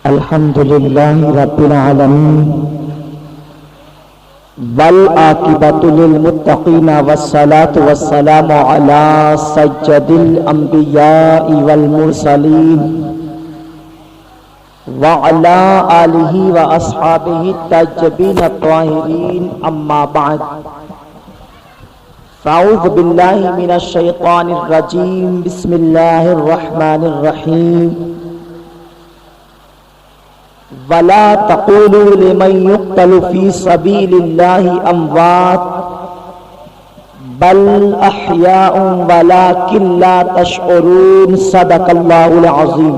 الحمد لله رب العالمين والعاقبة للمتقين والصلاة والسلام على سيد الأنبياء والمرسلين وعلى آله وأصحابه الطيبين الطاهرين أما بعد فأعوذ بالله من الشيطان الرجيم بسم الله الرحمن الرحيم وَلَا تَقُولُوا لِمَنْ يُقْتَلُ فِي سَبِيلِ اللَّهِ أَمْوَاتٌ بَلْ أَحْيَاءٌ وَلَكِنْ لَا تَشْعُرُونَ صدق اللہ العظیم۔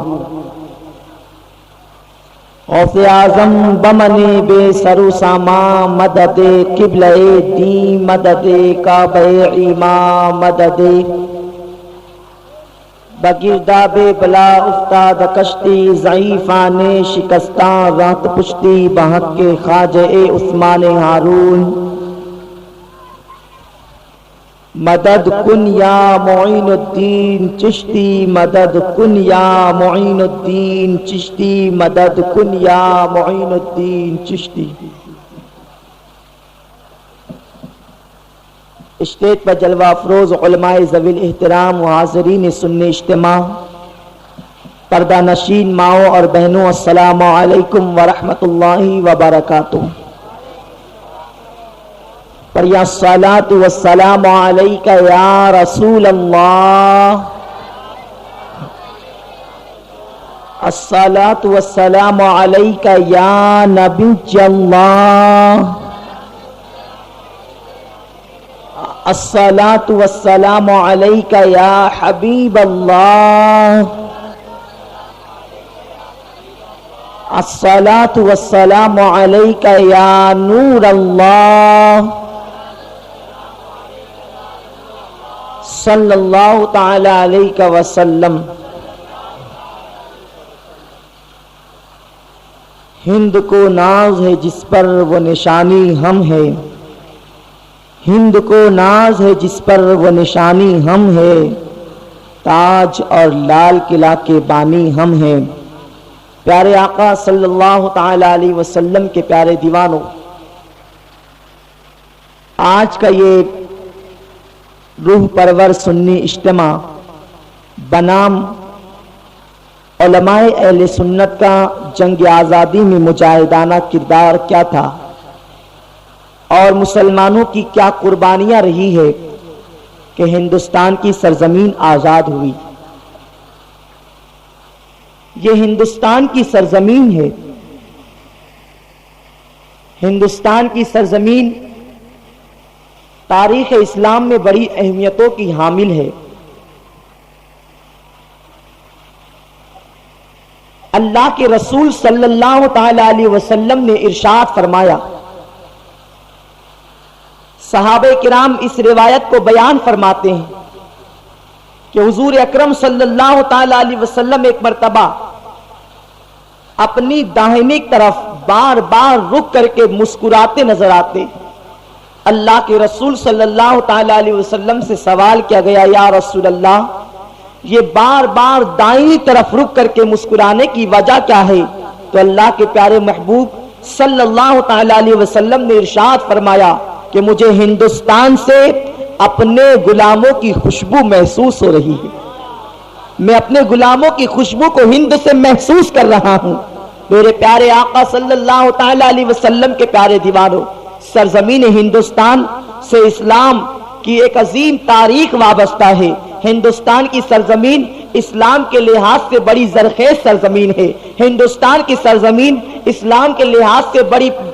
غوث اعظم بمن بے سر و سامان مدد قبلہ دین مدد کعبہ ایمان مدد بگرداب بلا افتاد کشتی ضعیفان شکستان رات پشتی بحق کے خواجہ عثمان ہارون مدد کن یا معین الدین چشتی مدد کن یا معین الدین چشتی مدد کن یا معین الدین چشتی۔ اسٹیج پر جلوہ افروز علماء ذوی الاحترام و حاضرین سنی اجتماع، پردہ نشین ماؤں اور بہنوں، السلام علیکم ورحمۃ اللہ وبرکاتہ۔ پر یا الصلاۃ والسلام علیک یا رسول اللہ، الصلاۃ والسلام علیک یا نبی اللہ، الصلاۃ والسلام علیک یا حبیب اللہ، الصلاۃ والسلام علیک یا نور اللہ، صلی اللہ تعالی علیہ وسلم۔ ہند کو ناز ہے جس پر وہ نشانی ہم ہے، ہند کو ناز ہے جس پر وہ نشانی ہم ہے، تاج اور لال قلعہ کے بانی ہم ہیں۔ پیارے آقا صلی اللہ تعالی علیہ وسلم کے پیارے دیوانوں، آج کا یہ روح پرور سنی اجتماع بنام علماء اہل سنت کا جنگ آزادی میں مجاہدانہ کردار کیا تھا اور مسلمانوں کی کیا قربانیاں رہی ہے کہ ہندوستان کی سرزمین آزاد ہوئی۔ یہ ہندوستان کی سرزمین ہے، ہندوستان کی سرزمین تاریخ اسلام میں بڑی اہمیتوں کی حامل ہے۔ اللہ کے رسول صلی اللہ تعالی علیہ وسلم نے ارشاد فرمایا، صحابہ کرام اس روایت کو بیان فرماتے ہیں کہ حضور اکرم صلی اللہ تعالی علیہ وسلم ایک مرتبہ اپنی داہنی طرف بار بار رک کر کے مسکراتے نظر آتے۔ اللہ کے رسول صلی اللہ تعالی علیہ وسلم سے سوال کیا گیا، یا رسول اللہ، یہ بار بار دائیں طرف رک کر کے مسکرانے کی وجہ کیا ہے؟ تو اللہ کے پیارے محبوب صلی اللہ تعالی علیہ وسلم نے ارشاد فرمایا کہ مجھے ہندوستان سے اپنے غلاموں کی خوشبو محسوس ہو رہی ہے، میں اپنے غلاموں کی خوشبو کو ہند سے محسوس کر رہا ہوں۔ میرے پیارے آقا صلی اللہ تعالی علیہ وسلم کے پیارے دیوانوں، سرزمین ہندوستان سے اسلام کی ایک عظیم تاریخ وابستہ ہے۔ ہندوستان کی سرزمین اسلام کے لحاظ سے بڑی زرخیز سرزمین ہے، ہندوستان کی سرزمین اسلام کے لحاظ سے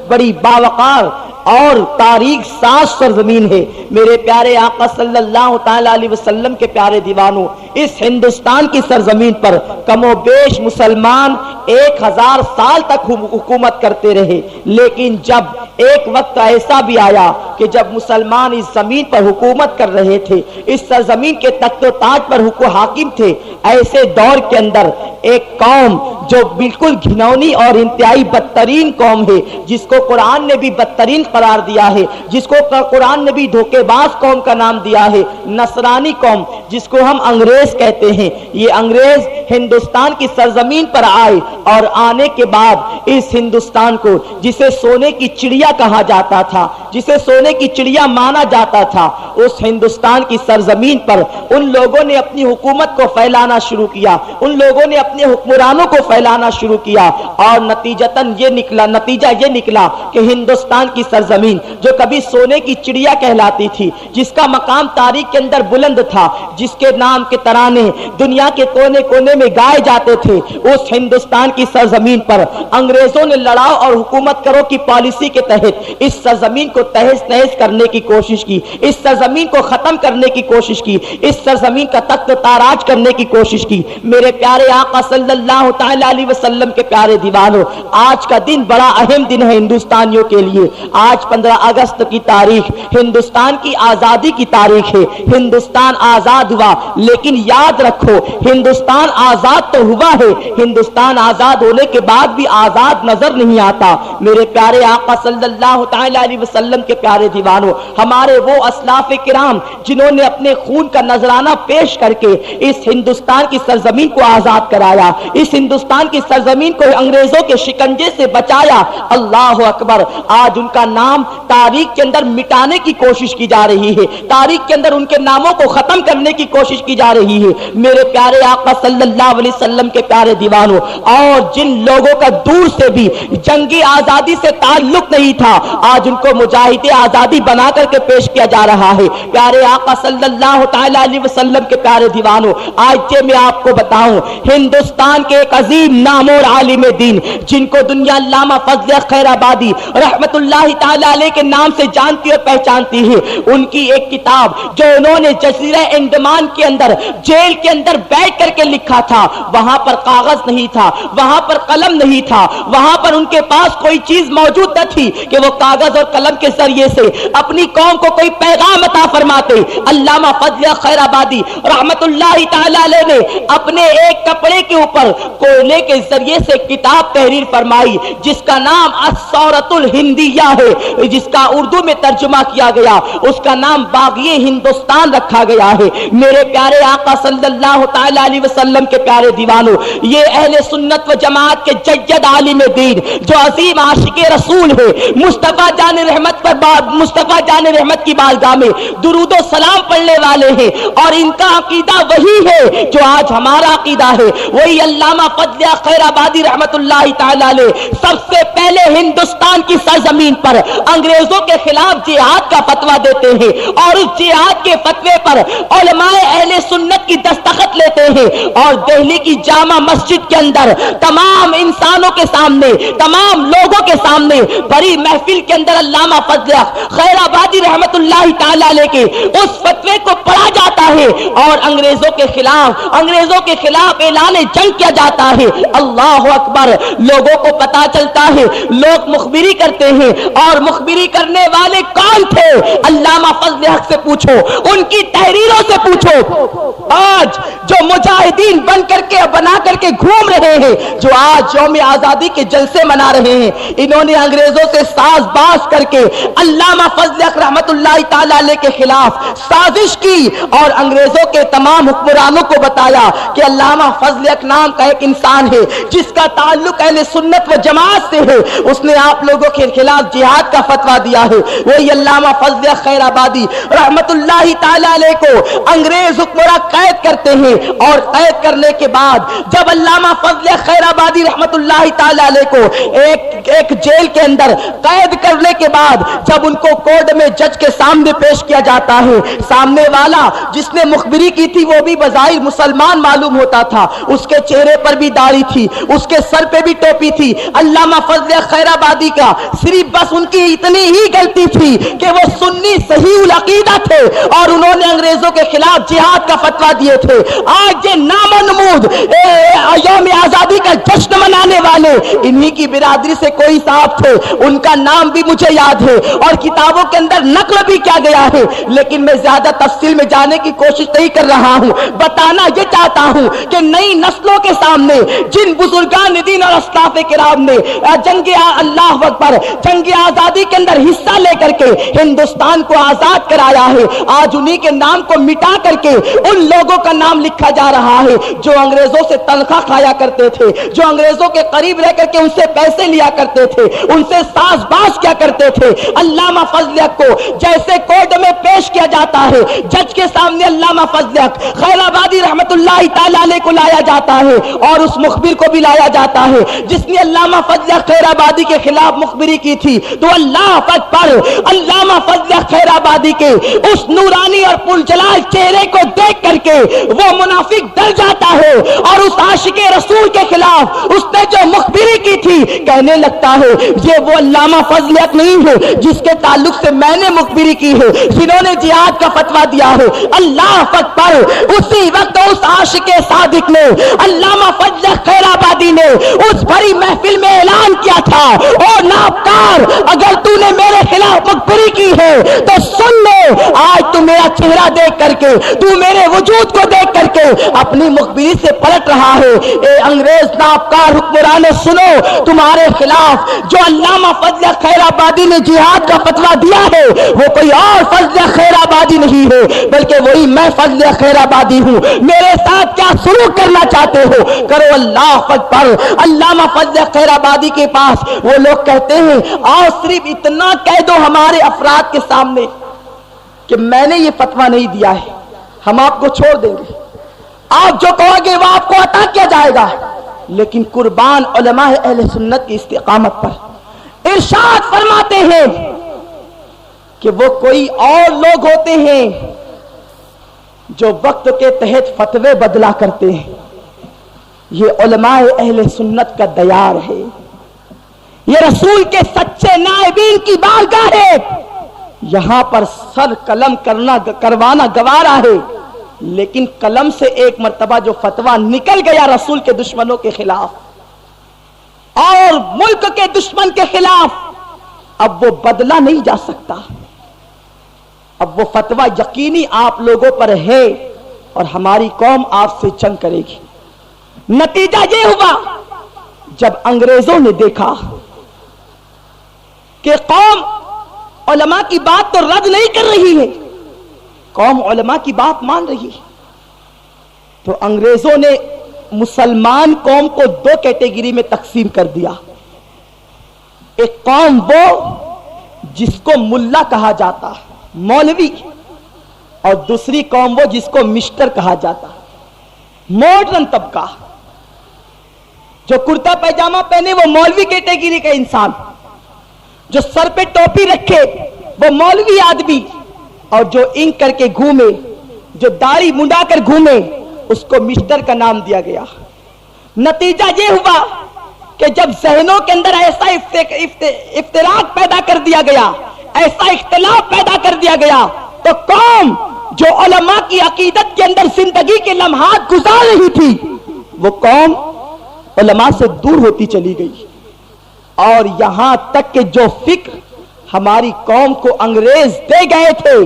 بڑی باوقار اور تاریخ ساز سرزمین ہے۔ میرے پیارے آقا صلی اللہ تعالی علیہ وسلم کے پیارے دیوانوں، اس ہندوستان کی سرزمین پر کم و بیش مسلمان 1000 سال تک حکومت کرتے رہے، لیکن جب ایک وقت ایسا بھی آیا کہ جب مسلمان اس زمین پر حکومت کر رہے تھے، اس سرزمین کے تخت و تاج پر حاکم تھے، ایسے دور کے اندر ایک قوم جو بالکل گھنونی اور انتہائی بدترین قوم ہے، جس کو قرآن نے بھی بدترین قرار دیا ہے، جس کو قرآن نے بھی دھوکے باز قوم کا نام دیا ہے، نصرانی قوم، جس کو ہم انگریز انگریز کہتے ہیں. یہ انگریز ہندوستان کی سرزمین پر آئے اور آنے کے بعد اس ہندوستان کو جسے سونے کی چڑیا کہا جاتا تھا, جسے سونے کی چڑیا مانا جاتا تھا, اس ہندوستان کی سرزمین پر ان لوگوں نے اپنی حکومت کو پھیلانا شروع کیا, ان لوگوں نے اپنے حکمرانوں کو پھیلانا شروع کیا, اور نتیجہ یہ نکلا کہ ہندوستان کی سرزمین جو کبھی سونے کی چڑیا کہلاتی تھی, جس کا مقام تاریخ کے اندر بلند تھا, جس کے نام کے ترانے دنیا کے کونے کونے میں گائے جاتے تھے, اس ہندوستان کی سرزمین پر انگریزوں نے لڑاؤ اور حکومت کرو کی پالیسی کے تحت اس سرزمین کو تہز نہز کرنے کی کوشش کی, اس سرزمین کو ختم کرنے کی کوشش کی, اس سرزمین کا تخت تاراج کرنے کی کوشش کی. میرے پیارے آقا صلی اللہ تعالی علیہ وسلم کے پیارے دیوانوں, آج کا دن بڑا اہم دن ہے ہندوستانیوں کے لیے. آج 15 اگست کی تاریخ ہندوستان کی آزادی کی تاریخ ہے. ہندوستان آزاد ہوا, لیکن یاد رکھو ہندوستان آزاد تو ہوا ہے, ہندوستان آزاد ہونے کے بعد بھی آزاد نظر نہیں آتا. میرے پیارے آقا صلی اللہ تعالی علیہ وسلم کے پیارے دیوانوں, ہمارے وہ اسلاف کرام جنہوں نے اپنے خون کا نذرانہ پیش کر کے اس ہندوستان کی سرزمین کو آزاد کرایا, اس ہندوستان کی سرزمین کو انگریزوں کے شکنجے سے بچایا, اللہ اکبر, آج ان کا نام تاریخ کے اندر مٹانے کی کوشش کی جا رہی ہے, تاریخ کے اندر ان کے ناموں کو ختم کرنے کی کوشش کی جا رہی ہے. میرے پیارے آقا صلی اللہ علیہ وسلم کے پیارے دیوانوں, اور جن لوگوں کا دور سے بھی جنگی آزادی سے تعلق نہیں تھا, آج ان کو مجاہد آزادی بنا کر کے پیش کیا جا رہا ہے. پیارے آقا صلی اللہ تعالی علیہ وسلم کے پیارے دیوانوں, آج میں آپ کو بتاؤں ہندوستان کے ایک عظیم نامور عالم دین جن کو دنیا علامہ فضل خیر آبادی رحمت اللہ تعالی علیہ کے نام سے جانتی اور پہچانتی ہے, ان کی ایک کتاب جو انہوں نے جزیرہ انڈمان کے اندر جیل کے اندر بیٹھ کر کے لکھا تھا, وہاں پر کاغذ نہیں تھا, وہاں پر قلم نہیں تھا, وہاں پر ان کے پاس کوئی چیز موجود نہ تھی کہ وہ کاغذ اور قلم کے ذریعے سے اپنی قوم کو کوئی پیغام عطا فرماتے. علامہ فضل خیر آبادی رحمت اللہ تعالی علیہ نے اپنے ایک کپڑے کے اوپر کوئلے کے ذریعے سے کتاب تحریر فرمائی جس کا نام الثورۃ الہندیہ ہے, جس کا اردو میں ترجمہ کیا گیا, اس کا نام باغی ہندوستان رکھا گیا ہے. میرے پیارے آقا صلی اللہ تعالی علیہ وسلم کے پیارے دیوانوں, یہ اہل سنت و جماعت کے جید عالم دین جو عظیم عاشق رسول ہے, مصطفیٰ جان رحمت پر مصطفیٰ جان رحمت کی بارگاہ میں درود و سلام پڑھنے والے ہیں, اور ان کا عقیدہ وہی ہے جو آج ہمارا عقیدہ ہے. وہی علامہ فضل خیر آبادی رحمت اللہ تعالی علیہ سب سے پہلے ہندوستان کی سرزمین پر انگریزوں کے خلاف جہاد کا فتویٰ دیتے ہیں, اور اس جہاد کے فتوے پر علماء اہل سنت کی دستخط لیتے ہیں, اور دہلی کی جامع مسجد کے اندر تمام انسانوں کے سامنے, تمام لوگوں کے سامنے بڑی محفل کے اندر علامہ فضل خیر آبادی رحمت اللہ تعالی علیہ کے اس فتوے کو پڑھا جاتا ہے, اور انگریزوں کے خلاف اعلان جنگ کیا جاتا ہے. اللہ اکبر, لوگوں کو پتا چلتا ہے, لوگ مخبری کرتے ہیں, اور مخبری کرنے والے کون تھے؟ علامہ فضل حق سے پوچھو, ان کی تحریروں سے پوچھو. آج جو مجاہدین بنا کر کے گھوم رہے ہیں, جو آج یوم آزادی کے جلسے منا رہے ہیں, انہوں نے انگریزوں سے ساز باز کر کے علامہ فضل حق رحمت اللہ تعالی علیہ کے خلاف سازش کی, اور انگریزوں کے تمام حکمرانوں کو بتایا کہ علامہ فضل حق نام کا ایک انسان ہے جس کا تعلق اہل سنت و جماعت سے ہے, اس نے آپ لوگوں کے خلاف جہاد کا فتویٰ دیا ہے. وہی علامہ فضل حق خیر آبادی رحمت اللہ تعالی علیہ کو انگریز حکمراں قید کرتے ہیں, اور قید کرنے کے بعد جب علامہ فضل حق خیر آبادی رحمت اللہ تعالی علیہ کو ایک جیل کے اندر قید کرنے کے بعد جب ان کو کورٹ میں جج کے سامنے پیش کیا جاتا ہے, سامنے والا جس نے مخبری کی تھی وہ بھی بظاہر مسلمان معلوم ہوتا تھا, اس کے چہرے پر بھی داڑھی تھی, اس کے سر پہ بھی ٹوپی تھی. علامہ فضل خیر آبادی کا صرف بس ان کی اتنی ہی غلطی تھی کہ وہ سنی صحیح العقیدہ تھے, اور انہوں نے انگریزوں کے خلاف جہاد کا فتویٰ دیے تھے. آج یہ نام و نمود یوم آزادی کا جشن منانے والے ہے انہی کی برادری سے کوئی صاحب تھے, ان کا نام بھی مجھے یاد ہے اور کتابوں کے اندر نقل بھی کیا گیا ہے, لیکن میں زیادہ تفصیل میں جانے کی کوشش نہیں کر رہا ہوں. بتانا یہ چاہتا ہوں کہ نئی نسلوں کے سامنے جن بزرگان دین اور اسلاف کرام نے جنگ اللہ اکبر جنگ آزادی کے اندر حصہ لے کر کے ہندوستان کو آزاد کرایا ہے, آج انہی کے نام کو مٹا کر کے ان لوگوں کا نام لکھا جا رہا ہے جو انگریزوں سے تنخواہ کھایا کرتے تھے, جو انگریزوں کے قریب رہ کر کے ان سے پیسے لیا کرتے تھے, ان سے ساز باز کیا کرتے تھے. علامہ فضل حق کو جیسے کورٹ میں پیش کیا جاتا ہے, جج کے سامنے علامہ فضل حق خیر آبادی رحمت اللہ تعالی علیہ کو لایا جاتا ہے اور اس مخبر کو بھی لایا جاتا ہے جس نے علامہ فضل حق خیر آبادی کے خلاف مخبری کی تھی. تو اللہ اکبر, علامہ فضل حق خیر آبادی کے اس نورانی اور پرجلال چہرے کو دیکھ کر کے وہ منافق ڈر جاتا ہے اور اس عاشق رسول کے خلاف اس نے جو مخبری کی تھی کہنے لگتا ہے یہ وہ علامہ فضل حق نہیں ہے جس کے تعلق سے میں نے مخبری کی ہے, جنہوں نے جہاد کا فتویٰ دیا ہے. اللہ اکبر, اسی وقت اس عاشق صادق نے علامہ فضل حق خیر آبادی نے اس بڑی محفل میں اعلان کیا تھا, او نابکار اگر تو نے میرے خلاف مخبری کی ہے تو سن لے, آج تو میرا چہرہ دیکھ کر کے, تو میرے وجود کو دیکھ کر کے اپنی مخبری سے پلٹ رہا ہے. اے انگریز نابکار حکمران سنو, تمہارے خلاف جو علامہ فضل حق خیر آبادی نے جہاد کا فتویٰ دیا ہے وہ کوئی اور فضل حق خیر آبادی نہیں ہے بلکہ وہی میں فضل حق خیر آبادی ہوں. میرے ساتھ کیا سلوک کرنا چاہتے ہو کرو. اللہ اکبر, علامہ فضل حق خیر آبادی کے پاس وہ لوگ کہتے ہیں اور صرف اتنا کہہ دو ہمارے افراد کے سامنے کہ میں نے یہ فتویٰ نہیں دیا ہے, ہم آپ کو چھوڑ دیں گے, آپ جو کہو گے وہ آپ کو عطا کیا جائے گا. لیکن قربان علماء اہل سنت کی استقامت پر ارشاد فرماتے ہیں کہ وہ کوئی اور لوگ ہوتے ہیں جو وقت کے تحت فتوے بدلا کرتے ہیں. یہ علماء اہل سنت کا دیار ہے, یہ رسول کے سچے نائبین کی بارگاہ ہے. یہاں پر سر قلم کروانا گوارا ہے, لیکن قلم سے ایک مرتبہ جو فتویٰ نکل گیا رسول کے دشمنوں کے خلاف اور ملک کے دشمن کے خلاف, اب وہ بدلا نہیں جا سکتا. اب وہ فتویٰ یقینی آپ لوگوں پر ہے اور ہماری قوم آپ سے جنگ کرے گی. نتیجہ یہ ہوا جب انگریزوں نے دیکھا کہ قوم علماء کی بات تو رد نہیں کر رہی ہے, قوم علماء کی بات مان رہی ہے, تو انگریزوں نے مسلمان قوم کو دو کیٹیگری میں تقسیم کر دیا. ایک قوم وہ جس کو ملا کہا جاتا, مولوی, اور دوسری قوم وہ جس کو مسٹر کہا جاتا, ماڈرن طبقہ. جو کرتا پیجامہ پہنے وہ مولوی کیٹیگری کا انسان, جو سر پہ ٹوپی رکھے وہ مولوی آدمی, اور جو انک کر کے گھومے, جو داڑھی منڈا کر گھومے, اس کو مسٹر کا نام دیا گیا. نتیجہ یہ ہوا کہ جب ذہنوں کے اندر ایسا افتراق پیدا کر دیا گیا, ایسا اختلاف پیدا کر دیا گیا, تو قوم جو علماء کی عقیدت کے اندر زندگی کے لمحات گزار رہی تھی وہ قوم علماء سے دور ہوتی چلی گئی. اور یہاں تک کہ جو فکر ہماری قوم کو انگریز دے گئے تھے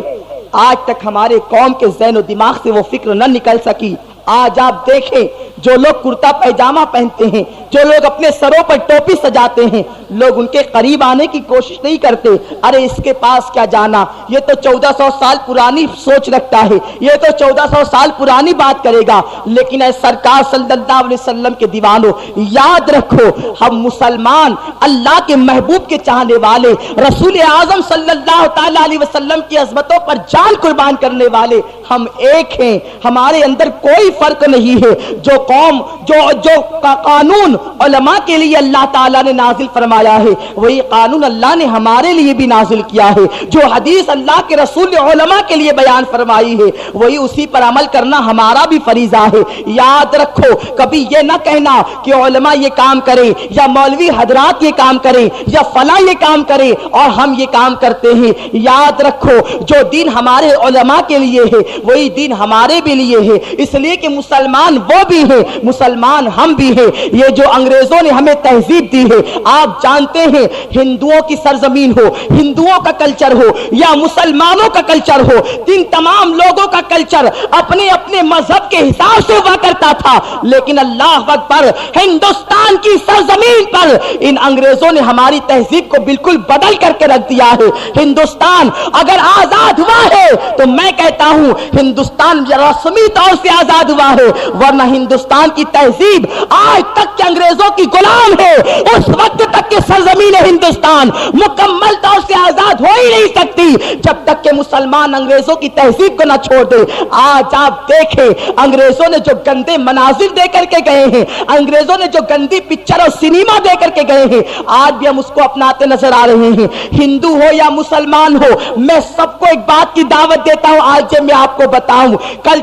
آج تک ہمارے قوم کے ذہن و دماغ سے وہ فکر نہ نکل سکی. آج آپ دیکھیں جو لوگ کرتا پیجامہ پہنتے ہیں, جو لوگ اپنے سروں پر ٹوپی سجاتے ہیں, لوگ ان کے قریب آنے کی کوشش نہیں کرتے. ارے اس کے پاس کیا جانا, یہ تو 1400 سال پرانی سوچ رکھتا ہے, یہ تو 1400 سال پرانی بات کرے گا. لیکن اے سرکار صلی اللہ علیہ وسلم کے دیوانوں, یاد رکھو ہم مسلمان اللہ کے محبوب کے چاہنے والے, رسول اعظم صلی اللہ تعالی علیہ وسلم کی عظمتوں پر جان قربان کرنے والے ہم ایک ہیں. ہمارے اندر کوئی فرق نہیں ہے. جو قوم جو قانون علماء کے لیے اللہ تعالیٰ نے نازل فرمایا ہے وہی قانون اللہ نے ہمارے لیے بھی نازل کیا ہے. جو حدیث اللہ کے رسول نے علماء کے لیے بیان فرمائی ہے وہی اسی پر عمل کرنا ہمارا بھی فریضہ ہے. یاد رکھو کبھی یہ نہ کہنا کہ علماء یہ کام کریں یا مولوی حضرات یہ کام کریں یا فلاں یہ کام کریں اور ہم یہ کام کرتے ہیں. یاد رکھو جو دین ہمارے علماء کے لیے ہے وہی دین ہمارے بھی لیے ہے, اس لیے کہ مسلمان وہ بھی ہیں مسلمان ہم بھی ہیں. یہ جو انگریزوں نے ہمیں تہذیب دی ہے، آپ جانتے ہیں ہندوؤں کی سرزمین ہو، ہندوؤں کا کلچر ہو یا مسلمانوں کا کلچر ہو، ان تمام لوگوں کا کلچر اپنے اپنے مذہب کے حساب سے ہوا کرتا تھا. لیکن اللہ اکبر، ہندوستان کی سرزمین پر ان انگریزوں نے ہماری تہذیب کو بالکل بدل کر کے رکھ دیا ہے. ہندوستان اگر آزاد ہوا ہے تو میں کہتا ہوں ہندوستان رسمی طور سے آزاد ہوا ہے، ورنہ ہندوستان کی تہذیب آج تک کے انگریزوں کی غلام ہے. اس وقت تک کہ سرزمین ہندوستان مکمل طور سے آزاد ہو ہی نہیں سکتی جب تک کہ مسلمان انگریزوں کی تہذیب کو نہ چھوڑ دے. آج آپ دیکھیں انگریزوں نے جو گندے مناظر دے کر کے گئے ہیں، انگریزوں نے جو گندی پکچر اور سینما دے کر کے گئے ہیں، آج بھی ہم اس کو اپناتے نظر آ رہے ہیں. ہندو ہو یا مسلمان ہو، میں سب کو ایک بات کی دعوت دیتا ہوں. آج میں آپ کو بتاؤں، کل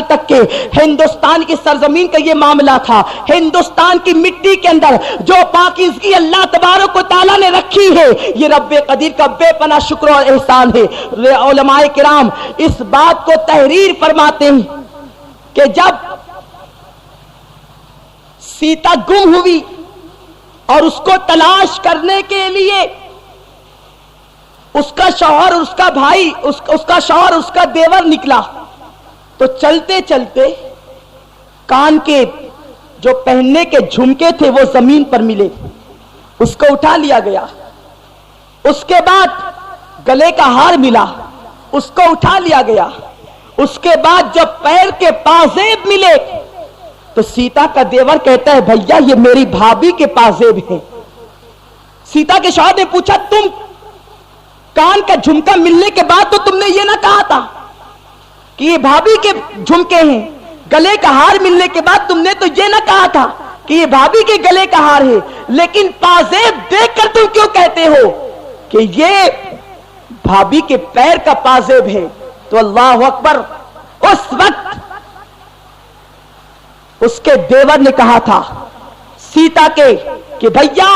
تک کے ہندوستان کی سرزمین کا یہ معاملہ تھا. ہندوستان کی مٹی کے اندر جو پاکیزگی اللہ تبارک و تعالیٰ نے رکھی ہے، یہ رب قدیر کا بے پناہ شکر اور احسان ہے. علماء کرام اس بات کو تحریر فرماتے ہیں کہ جب سیتا گم ہوئی اور اس کو تلاش کرنے کے لیے اس کا شوہر، اس کا بھائی، اس کا شوہر، اس کا دیور نکلا، تو چلتے چلتے کان کے جو پہننے کے جھمکے تھے وہ زمین پر ملے، اس کو اٹھا لیا گیا. اس کے بعد گلے کا ہار ملا، اس کو اٹھا لیا گیا. اس کے بعد جب پیر کے پازیب ملے تو سیتا کا دیور کہتا ہے بھیا یہ میری بھابھی کے پازیب ہیں. سیتا کے شوہر نے پوچھا تم کان کا جھمکا ملنے کے بعد تو تم نے یہ نہ کہا تھا کہ یہ بھابھی کے جھمکے ہیں، گلے کا ہار ملنے کے بعد تم نے تو یہ نہ کہا تھا کہ یہ بھابھی کے گلے کا ہار ہے، لیکن پازیب دیکھ کر تم کیوں کہتے ہو کہ یہ بھابھی کے پیر کا پازیب ہے؟ تو اللہ اکبر، اس وقت اس کے دیور نے کہا تھا سیتا کے کہ بھیا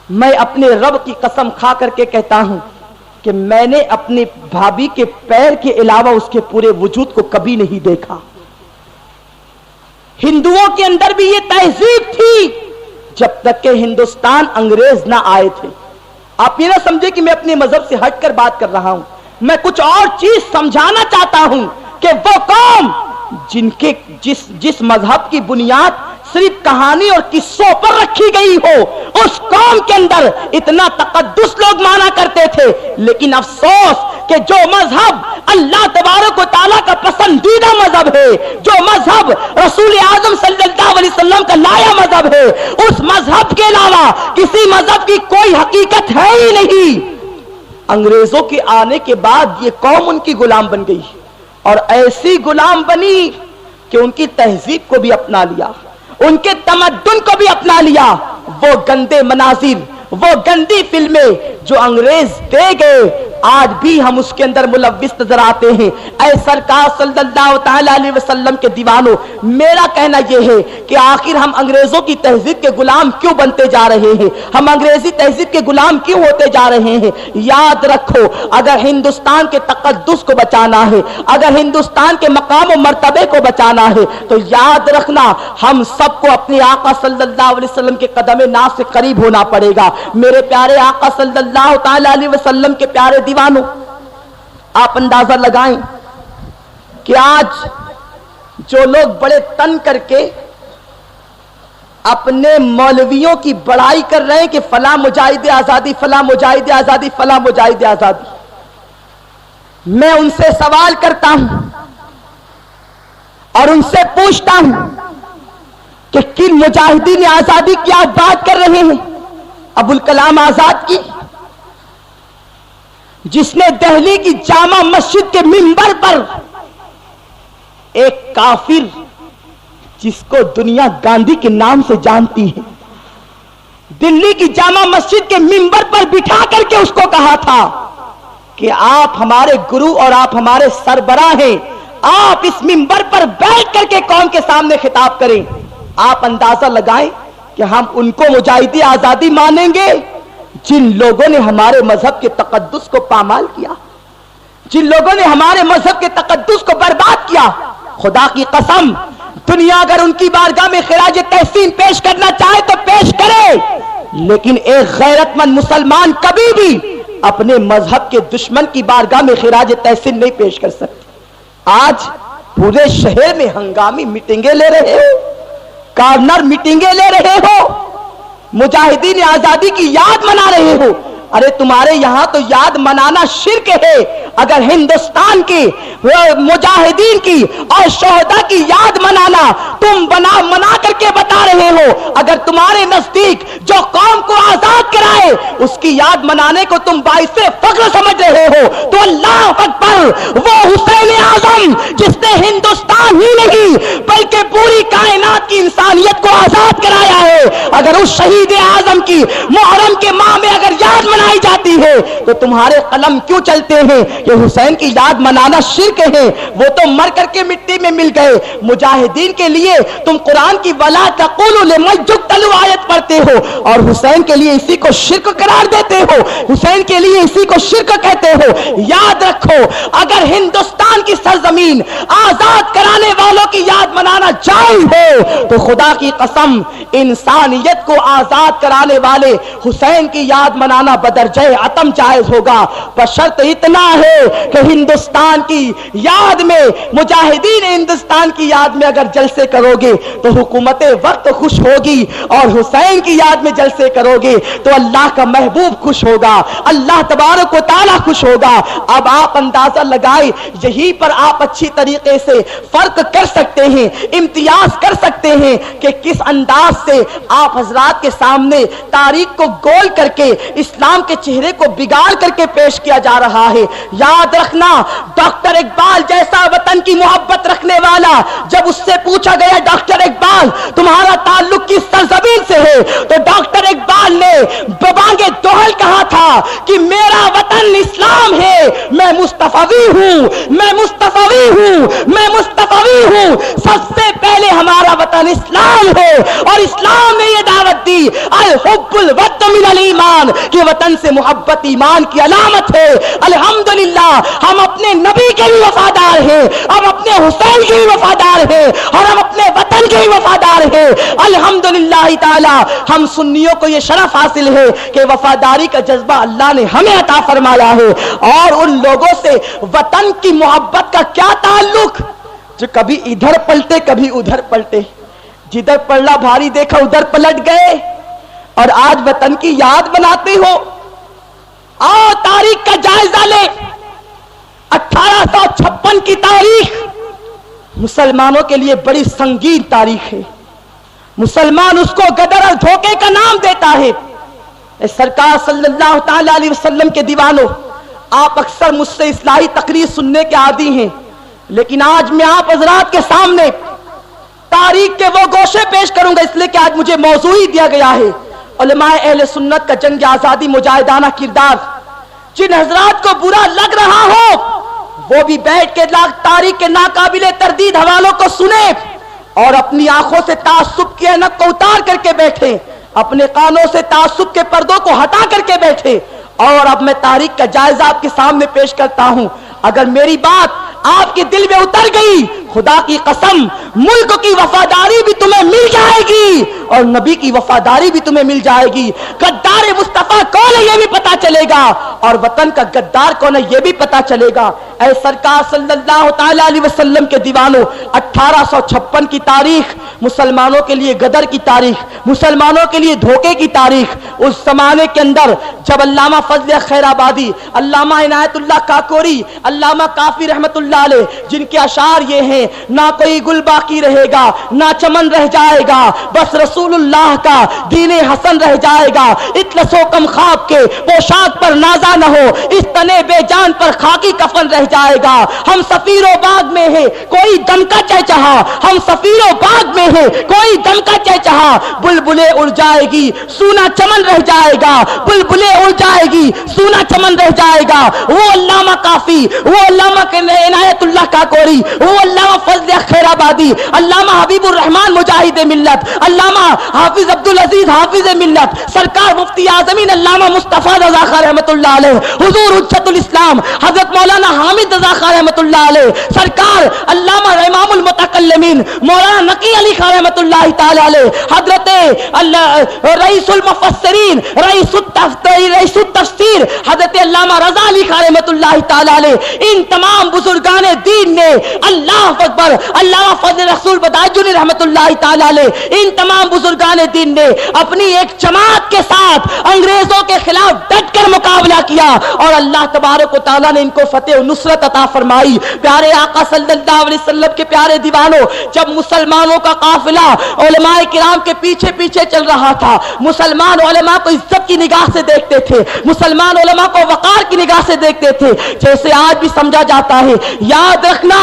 میں اپنے رب کی قسم کھا کر کے کہتا ہوں کہ میں نے اپنی بھابھی کے پیر کے علاوہ اس کے پورے وجود کو کبھی نہیں دیکھا. ہندوؤں کے اندر بھی یہ تہذیب تھی جب تک کہ ہندوستان انگریز نہ آئے تھے. آپ یہ نہ سمجھے کہ میں اپنے مذہب سے ہٹ کر بات کر رہا ہوں، میں کچھ اور چیز سمجھانا چاہتا ہوں کہ وہ قوم جن کے جس مذہب کی بنیاد صرف کہانی اور قصوں پر رکھی گئی ہو، اس قوم کے اندر اتنا تقدس لوگ مانا کرتے تھے. لیکن افسوس کہ جو مذہب اللہ تبارک و تعالیٰ کا پسندیدہ مذہب ہے، جو مذہب رسول اعظم صلی اللہ علیہ وسلم کا لایا مذہب ہے، اس مذہب کے علاوہ کسی مذہب کی کوئی حقیقت ہے ہی نہیں. انگریزوں کے آنے کے بعد یہ قوم ان کی غلام بن گئی اور ایسی غلام بنی کہ ان کی تہذیب کو بھی اپنا لیا، ان کے تمدن کو بھی اپنا لیا. وہ گندے مناظر، وہ گندی فلمیں جو انگریز دے گئے، آج بھی ہم اس کے اندر ملوث نظر آتے ہیں. اے سرکار صلی اللہ تعالی علیہ وسلم کے دیوانوں، میرا کہنا یہ ہے کہ آخر ہم انگریزوں کی تہذیب کے غلام کیوں بنتے جا رہے ہیں؟ ہم انگریزی تہذیب کے غلام کیوں ہوتے جا رہے ہیں؟ یاد رکھو، اگر ہندوستان کے تقدس کو بچانا ہے، اگر ہندوستان کے مقام و مرتبے کو بچانا ہے، تو یاد رکھنا ہم سب کو اپنے آقا صلی اللہ علیہ وسلم کے قدم ناز سے قریب ہونا پڑے گا. میرے پیارے آقا صلی اللہ تعالی علیہ وسلم کے پیارے دیوانوں، آپ اندازہ لگائیں کہ آج جو لوگ بڑے تن کر کے اپنے مولویوں کی بڑائی کر رہے ہیں کہ فلاں مجاہد آزادی، فلاں مجاہد آزادی، فلاں مجاہد آزادی، میں ان سے سوال کرتا ہوں اور ان سے پوچھتا ہوں کہ کن مجاہدین آزادی کی آپ بات کر رہے ہیں؟ ابوالکلام آزاد کی، جس نے دہلی کی جامع مسجد کے منبر پر ایک کافر جس کو دنیا گاندھی کے نام سے جانتی ہے، دلی کی جامع مسجد کے منبر پر بٹھا کر کے اس کو کہا تھا کہ آپ ہمارے گرو اور آپ ہمارے سربراہ ہیں، آپ اس منبر پر بیٹھ کر کے قوم کے سامنے خطاب کریں. آپ اندازہ لگائیں کہ ہم ان کو مجاہدی آزادی مانیں گے جن لوگوں نے ہمارے مذہب کے تقدس کو پامال کیا، جن لوگوں نے ہمارے مذہب کے تقدس کو برباد کیا. خدا کی قسم، دنیا اگر ان کی بارگاہ میں خراج تحسین پیش کرنا چاہے تو پیش کرے، لیکن ایک غیرت مند مسلمان کبھی بھی اپنے مذہب کے دشمن کی بارگاہ میں خراج تحسین نہیں پیش کر سکتے۔ آج پورے شہر میں ہنگامی میٹنگیں لے رہے ہو، کارنر میٹنگیں لے رہے ہو، مجاہدین آزادی کی یاد منا رہے ہو۔ ارے تمہارے یہاں تو یاد منانا شرک ہے۔ اگر ہندوستان کی مجاہدین کی اور شہداء کی یاد منانا تم منا کر کے بتا رہے ہو، اگر تمہارے نزدیک جو قوم کو آزاد کرائے اس کی یاد منانے کو تم باعث فخر سمجھ رہے ہو، تو اللہ اکبر، وہ حسین اعظم جس نے ہندوستان ہی نہیں بلکہ پوری کائنات کی انسانیت کو آزاد کرایا ہے، اگر اس شہید اعظم کی محرم کے ماہ میں اگر یاد منائی جاتی ہے تو تمہارے قلم کیوں چلتے ہیں کہ حسین کی یاد منانا شرک ہے؟ وہ تو مر کر کے مٹی میں مل گئے۔ مجاہدین کے لیے تم قرآن کی وَلَا تَقُولُوا لِمَنْ يُقْتَلُ آیت پڑھتے ہو اور حسین کے لیے اسی کو شرک قرار دیتے ہو، حسین کے لیے اسی کو شرک کہتے ہو۔ یاد رکھو، اگر ہندوستان کی سرزمین آزاد کرانے والوں کی یاد منانا جائز ہو تو خدا کی قسم انسانیت کو آزاد کرانے والے حسین کی یاد منانا بدرجہ عتم جائز ہوگا، بشرط اتنا ہے کہ ہندوستان کی یاد میں، مجاہدین ہندوستان کی یاد میں اگر جلسے کرو گے تو حکومت وقت خوش ہوگی، اور حسین کی یاد میں جلسے کرو گے تو اللہ کا محبوب خوش ہوگا، اللہ تبارک و تعالی خوش ہوگا۔ اب آپ اندازہ لگائے، یہی پر آپ اچھی طریقے سے فرق کر سکتے ہیں، امتیاز کر سکتے ہیں کہ کس انداز سے آپ حضرات کے سامنے تاریخ کو گول کر کے اسلام کے چہرے کو بگاڑ کر کے پیش کیا جا رہا ہے۔ یاد رکھنا، ڈاکٹر اقبال جیسا وطن کی محبت رکھنے والا، جب اس سے پوچھا گیا ڈاکٹر اقبال تمہارا تعلق کس سرزمین سے ہے، تو ڈاکٹر اقبال نے ببانگ دوہل کہا تھا کہ میرا وطن اسلام ہے، میں مصطفی ہوں، میں مصطفی ہوں، میں مصطفی ہوں۔ سب سے پہلے ہمارا وطن اسلام ہے، اور اسلام نے یہ دعوت دی الحب الوطن من الایمان، کہ وطن سے محبت ایمان کی علامت ہے۔ الحمدللہ ہم اپنے نبی کے بھی وفادار ہیں، ہم اپنے حسین کے بھی وفادار ہیں، اور ہم اپنے وطن کے بھی وفادار ہیں۔ الحمدللہ تعالی ہم سنیوں کو یہ شرف حاصل ہے کہ وفاداری کا جذبہ اللہ نے ہمیں عطا فرمایا ہے۔ اور ان لوگوں سے وطن کی محبت کا کیا تعلق جو کبھی ادھر پلٹے کبھی ادھر پلٹے، جدھر پلڑا بھاری دیکھا ادھر پلٹ گئے، اور آج وطن کی یاد بناتے ہو۔ آؤ تاریخ کا جائزہ لیں، 1856 کی تاریخ مسلمانوں کے لیے بڑی سنگین تاریخ ہے۔ مسلمان اس کو غدر اور دھوکے کا نام دیتا ہے۔ سرکار صلی اللہ تعالی علیہ وسلم کے دیوانوں، آپ اکثر مجھ سے اصلاحی تقریر سننے کے عادی ہیں، لیکن آج میں آپ حضرات کے سامنے تاریخ کے وہ گوشے پیش کروں گا، اس لیے کہ آج مجھے موضوع ہی دیا گیا ہے علماء اہل سنت کا جنگ آزادی مجاہدانہ کردار۔ جن حضرات کو برا لگ رہا ہو وہ بھی بیٹھ کے تاریخ کے ناقابل تردید حوالوں کو سنیں، اور اپنی آنکھوں سے تعصب کی اینک کو اتار کر کے بیٹھیں، اپنے کانوں سے تعصب کے پردوں کو ہٹا کر کے بیٹھیں۔ اور اب میں تاریخ کا جائزہ آپ کے سامنے پیش کرتا ہوں۔ اگر میری بات آپ کے دل میں اتر گئی، خدا کی قسم ملک کی وفاداری بھی تمہیں مل جائے گی اور نبی کی وفاداری بھی تمہیں مل جائے گی۔ غدار مصطفیٰ کون ہے یہ بھی پتا چلے گا، اور وطن کا غدار کون ہے یہ بھی پتا چلے گا۔ اے سرکار صلی اللہ تعالی علیہ وسلم کے دیوانوں، 1856 کی تاریخ مسلمانوں کے لیے غدر کی تاریخ، مسلمانوں کے لیے دھوکے کی تاریخ۔ اس زمانے کے اندر جب علامہ فضل خیر آبادی، علامہ عنایت اللہ کاکوری، علامہ کافی رحمت اللہ علیہ، جن کے اشعار یہ ہیں، نہ کوئی گل باقی رہے گا، نہ چمن رہ جائے گا، بس رسول اللہ کا دین حسن رہ جائے گا۔ اطلس و کم خواب کے پوشاک پر نازا نہ ہو، اس تنے بے جان پر خاکی کفن رہ جائے گا۔ ہم سفیر و باغ میں ہے کوئی دم کا چہچہا، ہم سفیر و باغ میں ہے کوئی دم کا چہچہا، بلبلیں اڑ جائے گی سونا چمن رہ جائے گا، بلبلیں اڑ جائے گی سونا چمن رہ جائے گا۔ وہ علامہ کافی، وہ علامہ عنایت اللہ کاکوری، وہ علامہ فضل خیر آبادی، علامہ حبیب الرحمان مجاہد ملت، علامہ حافظ عبدالعزیز حافظ ملت، سرکار مفتی اعظمین علامہ مصطفیٰ رضا خان رحمت اللہ علیہ، حضور حجت الاسلام حضرت مولانا حامد حامد رضا خان رحمۃ اللہ علیہ، سرکار علامہ امام المتکلمین مولانا نقی علی خان رحمۃ اللہ تعالی علیہ، حضرت رئیس المفسرین رئیس التفسیر حضرت علامہ رضا علی خان رحمۃ اللہ تعالی علیہ، ان تمام بزرگان دین نے اللہ اکبر، علامہ فضل رسول بداجونی رحمۃ اللہ تعالی علیہ، ان تمام بزرگان دین نے اپنی ایک جماعت کے ساتھ انگریزوں کے خلاف ڈٹ کر مقابلہ کیا اور اللہ تبارک و تعالیٰ نے ان کو فتح و نصرت عطا فرمائی۔ پیارے آقا صلی اللہ علیہ وسلم کے پیارے دیوانوں، جب مسلمانوں کا قافلہ علماء کرام کے پیچھے پیچھے چل رہا تھا، مسلمان علماء کو عزت کی نگاہ سے دیکھتے تھے، مسلمان علماء کو وقار کی نگاہ سے دیکھتے تھے، جیسے آج بھی سمجھا جاتا ہے۔ یاد رکھنا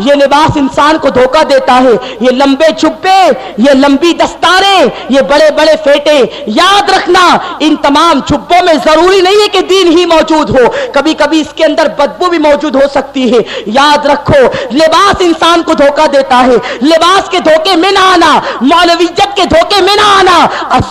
یہ لباس انسان کو دھوکہ دیتا ہے، یہ لمبے جبے، یہ لمبی دستاریں، یہ بڑے بڑے فیٹے، یاد رکھنا ان تمام جبوں میں ضروری نہیں ہے کہ دین ہی موجود ہو، کبھی کبھی اس کے اندر بدبو بھی موجود ہو سکتی ہے۔ یاد رکھو لباس انسان کو دھوکہ دیتا ہے، لباس کے دھوکے میں نہ آنا، مولویت کے دھوکے میں نہ آنا۔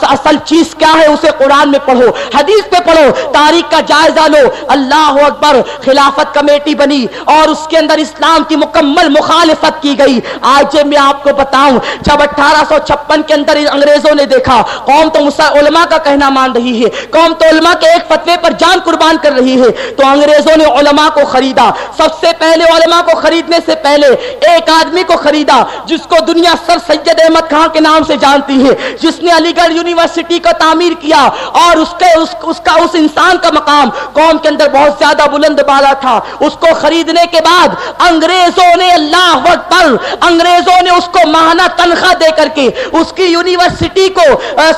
اصل چیز کیا ہے اسے قرآن میں پڑھو، حدیث پہ پڑھو، تاریخ کا جائزہ لو۔ اللہ اکبر، خلافت کمیٹی بنی اور اس کے اندر اسلام کی مکمل مخالفت کی گئی۔ آج میں آپ کو بتاؤں، جب 1856 کے اندر انگریزوں نے دیکھا قوم تو علماء کا کہنا مان رہی ہے، قوم تو علماء کے ایک فتوے پر جان قربان کر رہی ہے، تو انگریزوں نے علماء کو خریدا۔ سب سے پہلے علماء کو خریدنے سے پہلے ایک آدمی کو خریدا جس کو دنیا سر سید احمد خان کے نام سے جانتی ہے، جس نے علی گڑھ یونیورسٹی کا تعمیر کیا اور اس انسان کا مقام قوم کے اندر بہت زیادہ بلند بالا تھا۔ اس کو خریدنے کے بعد انگریزوں نے، اللہ اکبر، انگریزوں نے اس کو ماہانہ تنخواہ دے کر کے، اس کی یونیورسٹی کو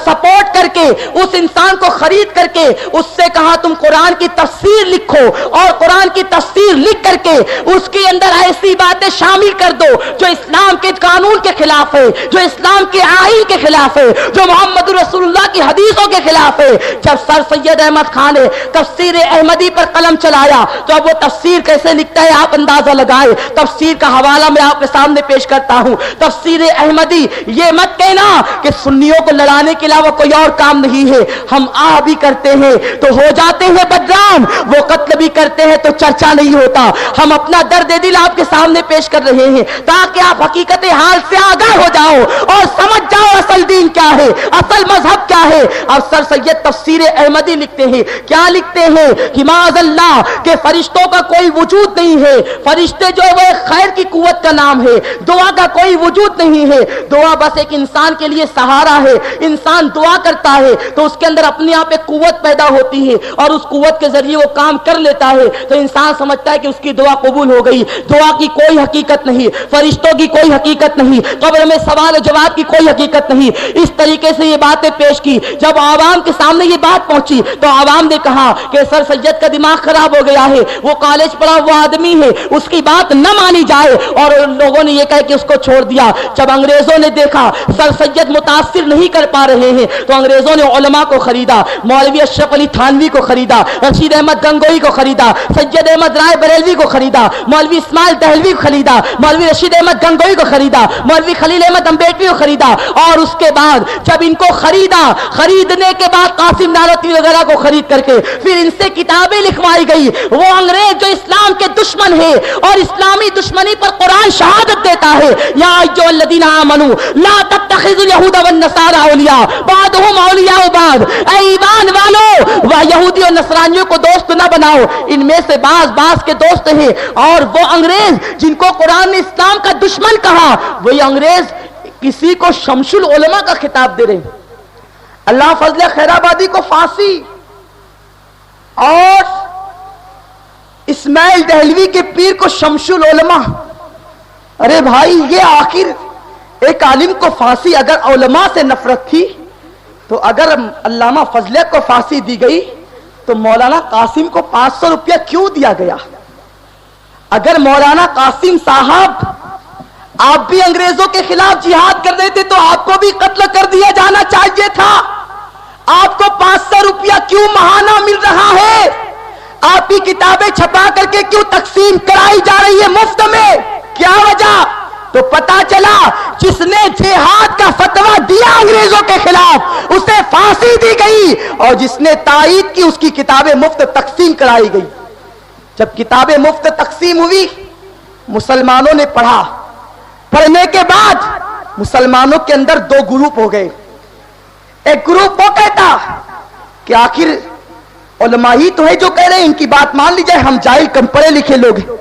سپورٹ کر کے، اس انسان کو خرید کر کے اس سے کہا تم قرآن کی تفسیر لکھو اور قرآن کی تفسیر لکھ کر کے اس کے اندر ایسی باتیں شامل کر دو جو اسلام کے قانون کے خلاف ہے، جو اسلام کے آئین کے خلاف ہے، جو محمد رسول اللہ کی حدیثوں کے خلاف ہے۔ جب سر سید احمد خان نے تفسیر احمدی پر قلم چلایا تو اب وہ تفسیر کیسے لکھتا ہے آپ اندازہ لگائے۔ تفسیر کا حوالہ میں آپ کے سامنے پیش کرتا ہوں۔ تفسیر احمدی، یہ مت کہنا کہ سنیوں کو لڑانے کے علاوہ کوئی اور کام نہیں ہے، ہم بھی کرتے ہیں تو ہو جاتے ہیں بدنام، وہ قتل بھی کرتے ہیں تو چرچا نہیں ہوتا۔ ہم اپنا درد دل آپ کے سامنے پیش کر رہے ہیں تاکہ آپ حقیقت حال سے آگاہ ہو جاؤ اور سمجھ جاؤ اصل دین کیا ہے، اصل مذہب کیا ہے۔ اب سر سید تفسیر احمدی لکھتے ہیں، کیا لکھتے ہیں کہ معاذ اللہ کہ فرشتوں کا کوئی وجود نہیں ہے، فرشتے جو ہے وہ خیر کی قوت کا نام ہے، دعا کا کوئی وجود نہیں ہے، دعا بس ایک انسان کے لیے سہارا ہے۔ انسان دعا کرتا ہے تو اس کے اندر اپنے آپ ایک قوت پیدا ہوتی ہے اور اس قوت کے ذریعے وہ کام کر لیتا ہے تو انسان سمجھتا ہے کہ اس کی دعا قبول ہو گئی۔ دعا کی کوئی حقیقت نہیں، فرشتوں کی کوئی حقیقت نہیں، قبر میں سوال و جواب کی کوئی حقیقت نہیں۔ اس طریقے سے یہ باتیں پیش کی۔ جب عوام کے سامنے یہ بات پہنچی تو عوام نے کہا کہ سر سید کا دماغ خراب ہو گیا ہے، وہ کالج پڑھا وہ آدمی ہے، اس کی بات نہ مانی جائے، اور لوگوں نے یہ کہہ کہ اس کو چھوڑ دیا۔ جب انگریزوں نے دیکھا سر سید متاثر نہیں کر پا رہے ہیں تو انگریزوں نے علماء کو خریدا، مولوی اشرف علی تھانوی کو خریدا، رشید احمد گنگوئی کو خریدا، سید احمد رائے بریلوی کو خریدا، مولوی اسماعیل دہلوی کو خریدا، مولوی رشید احمد گنگوئی کو خریدا، مولوی خلیل احمد امبیٹوی کو خریدا، اور اس کے بعد جب ان کو خریدا، خریدنے کے بعد قاسم نانوتوی وغیرہ کو خرید کر کے پھر ان سے کتابیں لکھوائی گئی۔ وہ انگریز جو اسلام کے دشمن ہے اور اسلامی دشمنی پر قرآن شہادت دیتا ہے، یا ایھا الذین آمنوا لا تتخذوا اليہود والنصارى اولیاء بعضهم اولیاء بعض، اے ایمان والو وہ یہودی اور نصرانیوں کو دوست نہ بناؤ، ان میں سے بعض کے دوست ہیں۔ اور وہ انگریز جن کو قرآن نے اسلام کا دشمن کہا، وہی انگریز کسی کو شمس العلماء کا خطاب دے رہے ہیں۔ اللہ فضل خیر آبادی کو پھانسی اور اسماعیل دہلوی کے پیر کو شمس العلماء۔ ارے بھائی، یہ آخر ایک عالم کو پھانسی اگر علماء سے نفرت تھی تو اگر علامہ فضلیہ کو پھانسی دی گئی تو مولانا قاسم کو 500 روپیہ کیوں دیا گیا؟ اگر مولانا قاسم صاحب آپ بھی انگریزوں کے خلاف جہاد کر رہے تھے تو آپ کو بھی قتل کر دیا جانا چاہیے تھا۔ آپ کو 500 روپیہ کیوں ماہانہ مل رہا ہے؟ آپ کی کتابیں چھپا کر کے کیوں تقسیم کرائی جا رہی ہے مفت میں؟ کیا وجہ؟ تو پتا چلا جس نے جہاد کا فتویٰ دیا انگریزوں کے خلاف اسے پھانسی دی گئی، اور جس نے تائید کی اس کی کتابیں مفت تقسیم کرائی گئی۔ جب کتابیں مفت تقسیم ہوئی مسلمانوں نے پڑھا، پڑھنے کے بعد مسلمانوں کے اندر دو گروپ ہو گئے. ایک گروپ وہ کہتا کہ آخر علماء ہی تو ہے جو کہہ رہے ہیں، ان کی بات مان لی جائے، ہم جاہل کم پڑھے لکھے لوگ ہیں.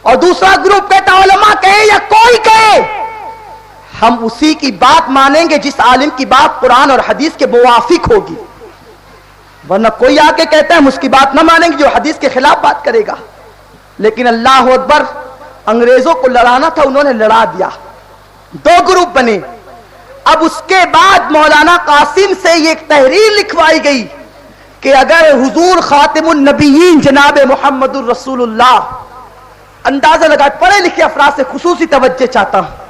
اور دوسرا گروپ کہتا علماء کہے یا کوئی کہے ہم اسی کی بات مانیں گے جس عالم کی بات قرآن اور حدیث کے موافق ہوگی، ورنہ کوئی آ کے کہتا ہے ہم اس کی بات نہ مانیں گے جو حدیث کے خلاف بات کرے گا. لیکن اللہ اکبر، انگریزوں کو لڑانا تھا، انہوں نے لڑا دیا، دو گروپ بنے. اب اس کے بعد مولانا قاسم سے یہ ایک تحریر لکھوائی گئی کہ اگر حضور خاتم النبیین جناب محمد الرسول اللہ، اندازہ لگا، پڑھے لکھے افراد سے خصوصی توجہ چاہتا ہوں،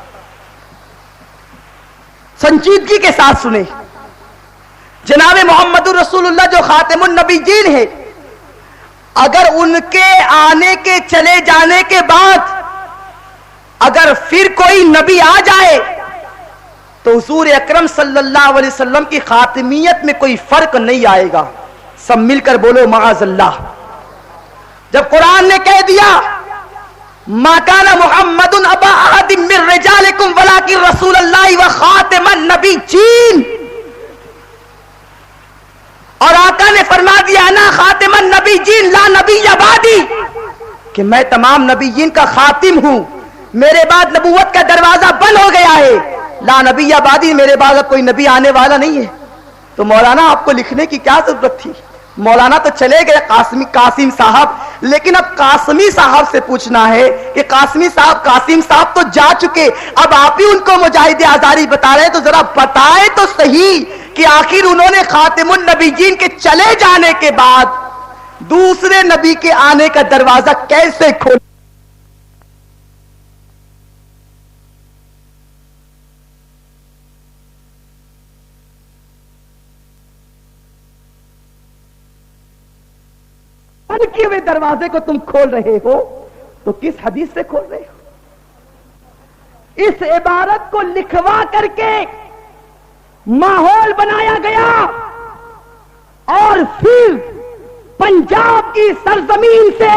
سنجیدگی کے ساتھ سنیں. جناب محمد الرسول اللہ جو خاتم النبیین ہے، اگر ان کے آنے کے چلے جانے کے بعد اگر پھر کوئی نبی آ جائے تو حضور اکرم صلی اللہ علیہ وسلم کی خاتمیت میں کوئی فرق نہیں آئے گا. سب مل کر بولو معاذ اللہ. جب قرآن نے کہہ دیا ما کان محمد ابا احد من رجالکم ولکن رسول اللہ وخاتم النبیین، اور آقا نے فرما دیا انا خاتم النبیین لا نبی بعدی، کہ میں تمام نبیین کا خاتم ہوں، میرے بعد نبوت کا دروازہ بند ہو گیا ہے، لا نبی بعدی، میرے بعد اب کوئی نبی آنے والا نہیں ہے. تو مولانا آپ کو لکھنے کی کیا ضرورت تھی؟ مولانا تو چلے گئے قاسم صاحب، لیکن اب قاسمی صاحب سے پوچھنا ہے کہ قاسمی صاحب، قاسم صاحب تو جا چکے، اب آپ ہی ان کو مجاہد آزاری بتا رہے ہیں، تو ذرا بتائے تو صحیح کہ آخر انہوں نے خاتم النبیین کے چلے جانے کے بعد دوسرے نبی کے آنے کا دروازہ کیسے کھولا؟ کیے ہوئے دروازے کو تم کھول رہے ہو تو کس حدیث سے کھول رہے ہو؟ اس عبارت کو لکھوا کر کے ماحول بنایا گیا اور پھر پنجاب کی سرزمین سے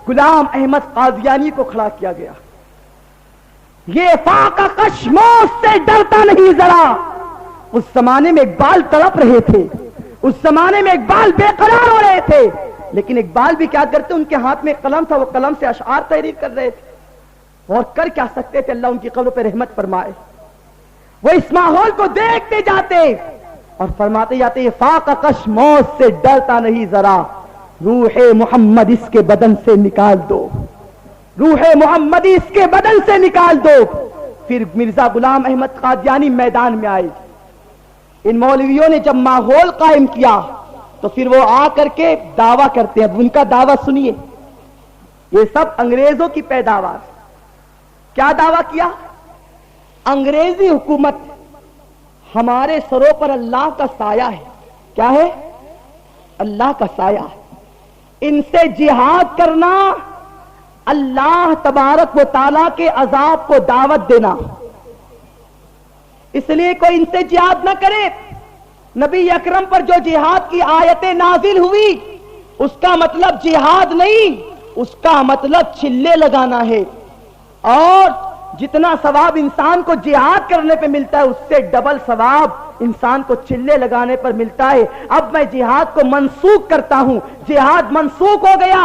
غلام احمد قادیانی کو کھڑا کیا گیا. یہ فاقہ کشموش سے ڈرتا نہیں ذرا. اس زمانے میں اقبال تڑپ رہے تھے، اس زمانے میں اقبال بے قرار ہو رہے تھے، لیکن اقبال بھی کیا کرتے، ان کے ہاتھ میں قلم تھا، وہ قلم سے اشعار تحریر کر رہے تھے. اور کر کیا سکتے تھے؟ اللہ ان کی قبر پہ رحمت فرمائے. وہ اس ماحول کو دیکھتے جاتے اور فرماتے جاتے یہ فاقہ کشموش سے ڈرتا نہیں ذرا، روح محمد اس کے بدن سے نکال دو، روح محمد اس کے بدن سے نکال دو. پھر مرزا غلام احمد قادیانی میدان میں آئے. ان مولویوں نے جب ماحول قائم کیا تو پھر وہ آ کر کے دعویٰ کرتے ہیں. اب ان کا دعویٰ سنیے، یہ سب انگریزوں کی پیداوار. کیا دعویٰ کیا؟ انگریزی حکومت ہمارے سروں پر اللہ کا سایہ ہے. کیا ہے؟ اللہ کا سایہ. ان سے جہاد کرنا اللہ تبارک و تعالیٰ کے عذاب کو دعوت دینا. اس لیے کوئی ان سے جہاد نہ کرے. نبی اکرم پر جو جہاد کی آیتیں نازل ہوئی اس کا مطلب جہاد نہیں، اس کا مطلب چلے لگانا ہے. اور جتنا ثواب انسان کو جہاد کرنے پہ ملتا ہے اس سے ڈبل ثواب انسان کو چلے لگانے پر ملتا ہے. اب میں جہاد کو منسوخ کرتا ہوں، جہاد منسوخ ہو گیا،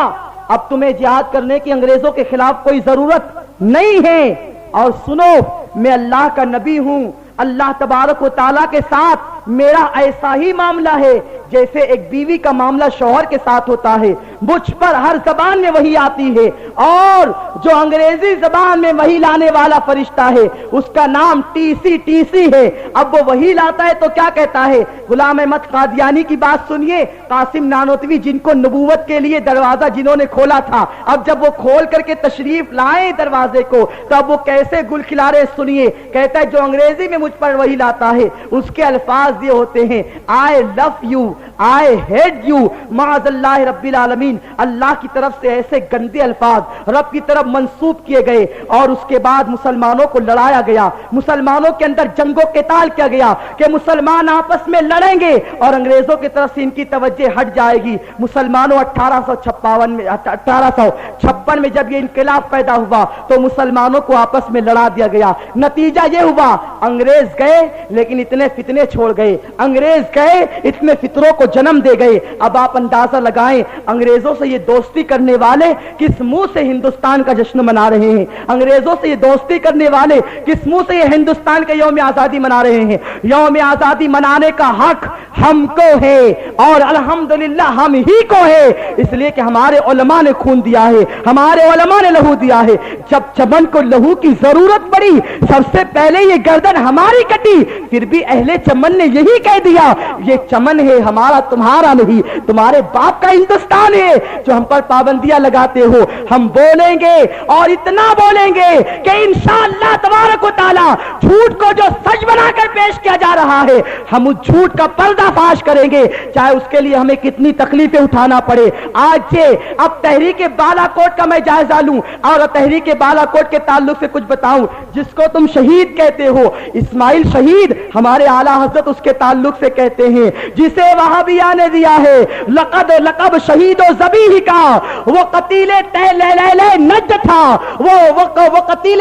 اب تمہیں جہاد کرنے کی انگریزوں کے خلاف کوئی ضرورت نہیں ہے. اور سنو، میں اللہ کا نبی ہوں، اللہ تبارک و تعالیٰ کے ساتھ میرا ایسا ہی معاملہ ہے جیسے ایک بیوی کا معاملہ شوہر کے ساتھ ہوتا ہے. مجھ پر ہر زبان میں وحی آتی ہے، اور جو انگریزی زبان میں وحی لانے والا فرشتہ ہے اس کا نام ٹی سی ہے. اب وہ وحی لاتا ہے تو کیا کہتا ہے؟ غلام احمد قادیانی کی بات سنیے. قاسم نانوتوی جن کو نبوت کے لیے دروازہ جنہوں نے کھولا تھا، اب جب وہ کھول کر کے تشریف لائے دروازے کو تو اب وہ کیسے گل کھلا رہے سنیے. کہتا ہے جو انگریزی میں مجھ پر وحی لاتا ہے اس کے الفاظ الفاظ یہ ہوتے ہیں I love you, I hate you, معاذ اللہ رب العالمین، اللہ کی طرف سے ایسے گندے الفاظ رب کی طرف منسوب کیے گئے، اور اس کے بعد مسلمانوں کو لڑایا گیا، مسلمانوں کے اندر جنگ و قتال کیا گیا کہ مسلمان آپس میں لڑیں گے اور انگریزوں کی طرف سے ان کی توجہ ہٹ جائے گی۔ مسلمانوں 1856 میں جب یہ انقلاب پیدا ہوا تو مسلمانوں کو آپس میں لڑا دیا گیا۔ نتیجہ یہ ہوا انگریز گئے لیکن اتنے فتنے چھوڑ گئے، انگریز گئے اتنے فطروں کو جنم دے گئے۔ اب آپ اندازہ لگائیں انگریزوں سے یہ دوستی کرنے والے کس منہ سے ہندوستان کا جشن منا رہے ہیں، انگریزوں سے یہ دوستی کرنے والے کس منہ سے یہ ہندوستان کے یوم آزادی منا رہے ہیں۔ یوم آزادی منانے کا حق ہم کو ہے اور الحمدللہ ہم ہی کو ہے، اس لیے کہ ہمارے علماء نے خون دیا ہے، ہمارے علماء نے لہو دیا ہے۔ جب چمن کو لہو کی ضرورت پڑی سب سے پہلے یہ گردن ہماری کٹی، پھر بھی اہل چمن نے یہی کہہ دیا یہ چمن ہے ہمارا تمہارا نہیں، تمہارے باپ کا ہندوستان ہے جو ہم پر پابندیاں لگاتے ہو۔ ہم بولیں گے اور اتنا بولیں گے کہ انشاءاللہ تبارک و تعالی جھوٹ کو جو سچ بنا کر پیش کیا جا رہا ہے ہم اس جھوٹ کا پردہ فاش کریں گے، چاہے اس کے لیے ہمیں کتنی تکلیفیں اٹھانا پڑے۔ آج سے اب تحریک بالا کوٹ کا میں جائزہ لوں اور تحریک بالا کوٹ کے تعلق سے کچھ بتاؤں۔ جس کو تم شہید کہتے ہو اسماعیل شہید، ہمارے اعلیٰ حضرت اس کے تعلق سے کہتے ہیں جسے وہابیہ نے دیا ہے لقب شہید و ذبیح کا، وہ قتیل نجد تھا، وہ قتیل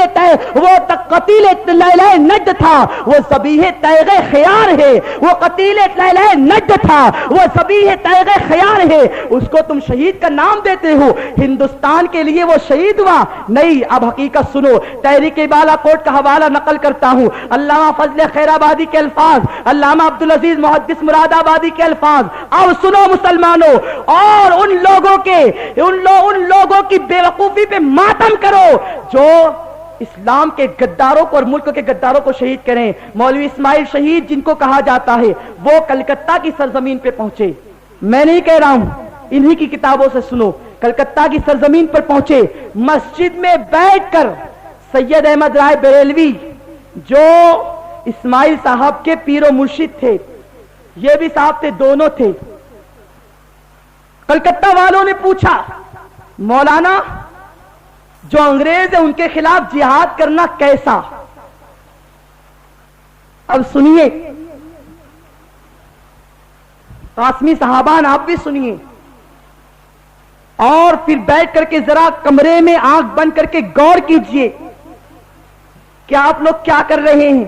نجد تھا، وہ ذبیح تیغ خیار ہے، وہ قتیل نجد تھا، وہ ذبیح تیغ خیار ہے، اس کو تم شہید کا نام دیتے ہو۔ ہندوستان کے لیے وہ شہید ہوا نہیں۔ اب حقیقت سنو، تحریک بالا کوٹ کا حوالہ نقل کرتا ہوں، علامہ فضل خیر آبادی کے الفاظ، علامہ عبدالعزیز محدث مراد آبادی کے الفاظ۔ اب سنو مسلمانوں، اور ان لوگوں کی بے وقوفی پہ ماتم کرو جو اسلام کے گداروں کو اور ملک کے گداروں کو شہید کریں۔ مولوی اسماعیل شہید جن کو کہا جاتا ہے وہ کلکتہ کی سرزمین پہ پہنچے، میں نہیں کہہ رہا ہوں، انہی کی کتابوں سے سنو، کلکتہ کی سرزمین پر پہنچے، مسجد میں بیٹھ کر سید احمد رائے بریلوی جو اسماعیل صاحب کے پیر و مرشد تھے، یہ بھی صاحب تھے، دونوں تھے، کلکتہ والوں نے پوچھا مولانا جو انگریز ہیں ان کے خلاف جہاد کرنا کیسا؟ اب سنیے قاسمی صاحبان، آپ بھی سنیے اور پھر بیٹھ کر کے ذرا کمرے میں آنکھ بند کر کے غور کیجئے کہ آپ لوگ کیا کر رہے ہیں۔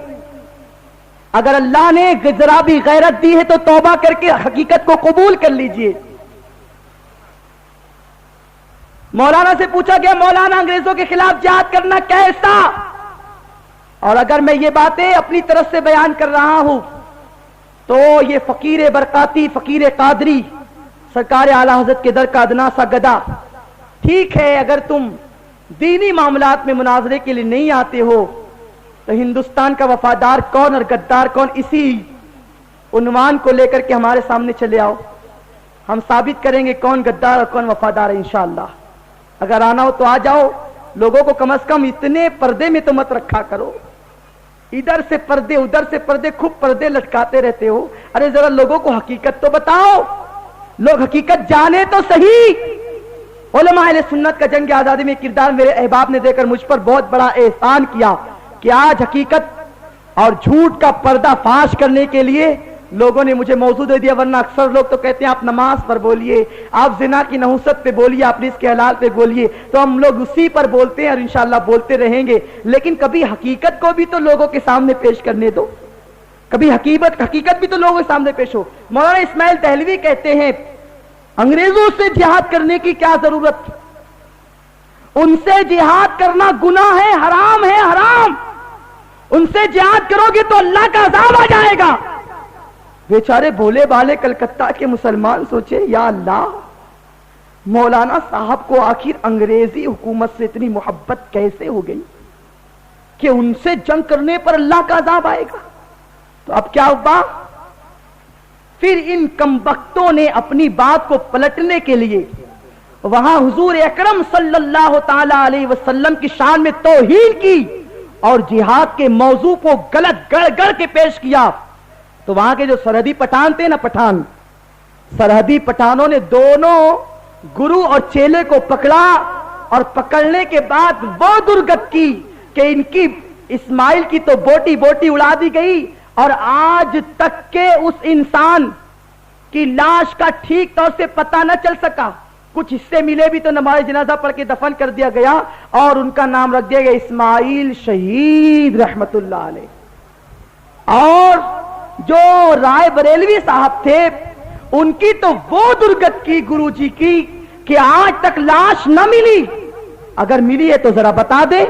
اگر اللہ نے ذرا بھی غیرت دی ہے تو توبہ کر کے حقیقت کو قبول کر لیجئے۔ مولانا سے پوچھا گیا مولانا انگریزوں کے خلاف جہاد کرنا کیسا؟ اور اگر میں یہ باتیں اپنی طرف سے بیان کر رہا ہوں تو یہ فقیر برکاتی، فقیر قادری، سرکار اعلیٰ حضرت کے در کا ادنا سا گدا، ٹھیک ہے اگر تم دینی معاملات میں مناظرے کے لیے نہیں آتے ہو تو ہندوستان کا وفادار کون اور غدار کون، اسی عنوان کو لے کر کے ہمارے سامنے چلے آؤ، ہم ثابت کریں گے کون غدار اور کون وفادار ہے انشاءاللہ۔ اگر آنا ہو تو آ جاؤ، لوگوں کو کم از کم اتنے پردے میں تو مت رکھا کرو، ادھر سے پردے ادھر سے پردے، خوب پردے لٹکاتے رہتے ہو، ارے ذرا لوگوں کو حقیقت تو بتاؤ، لوگ حقیقت جانے تو صحیح۔ علماء اہل سنت کا جنگ آزادی میں کردار میرے احباب نے دے کر مجھ پر بہت بڑا احسان کیا کہ آج حقیقت اور جھوٹ کا پردہ فاش کرنے کے لیے لوگوں نے مجھے موضوع دے دیا، ورنہ اکثر لوگ تو کہتے ہیں آپ نماز پر بولیے، آپ زنا کی نحوست پہ بولیے، آپ رزق کے حلال پہ بولیے، تو ہم لوگ اسی پر بولتے ہیں اور انشاءاللہ بولتے رہیں گے، لیکن کبھی حقیقت کو بھی تو لوگوں کے سامنے پیش کرنے دو، کبھی حقیقت بھی تو لوگوں کے سامنے پیش ہو۔ مولانا اسماعیل دہلوی کہتے ہیں انگریزوں سے جہاد کرنے کی کیا ضرورت، ان سے جہاد کرنا گناہ ہے، حرام ہے، حرام، ان سے جہاد کرو گے تو اللہ کا عذاب آ جائے گا۔ بیچارے بھولے بالے کلکتہ کے مسلمان سوچے یا اللہ، مولانا صاحب کو آخر انگریزی حکومت سے اتنی محبت کیسے ہو گئی کہ ان سے جنگ کرنے پر اللہ کا عذاب آئے گا؟ تو اب کیا ہوا؟ پھر ان کمبختوں نے اپنی بات کو پلٹنے کے لیے وہاں حضور اکرم صلی اللہ تعالی علیہ وسلم کی شان میں توہین کی اور جہاد کے موضوع کو غلط گڑ گڑ کے پیش کیا، تو وہاں کے جو سرحدی پٹھان تھے نا، پٹھان، سرحدی پٹھانوں نے دونوں گرو اور چیلے کو پکڑا، اور پکڑنے کے بعد وہ درگت کی کہ ان کی اسماعیل کی تو بوٹی بوٹی اڑا دی گئی، اور آج تک کے اس انسان کی لاش کا ٹھیک طور سے پتہ نہ چل سکا۔ کچھ حصے ملے بھی تو نماز جنازہ پڑھ کے دفن کر دیا گیا، اور ان کا نام رکھ دیا گیا اسماعیل شہید رحمت اللہ علیہ۔ اور جو رائے بریلوی صاحب تھے، ان کی تو وہ درگت کی گرو جی کی کہ آج تک لاش نہ ملی۔ اگر ملی ہے تو ذرا بتا دے۔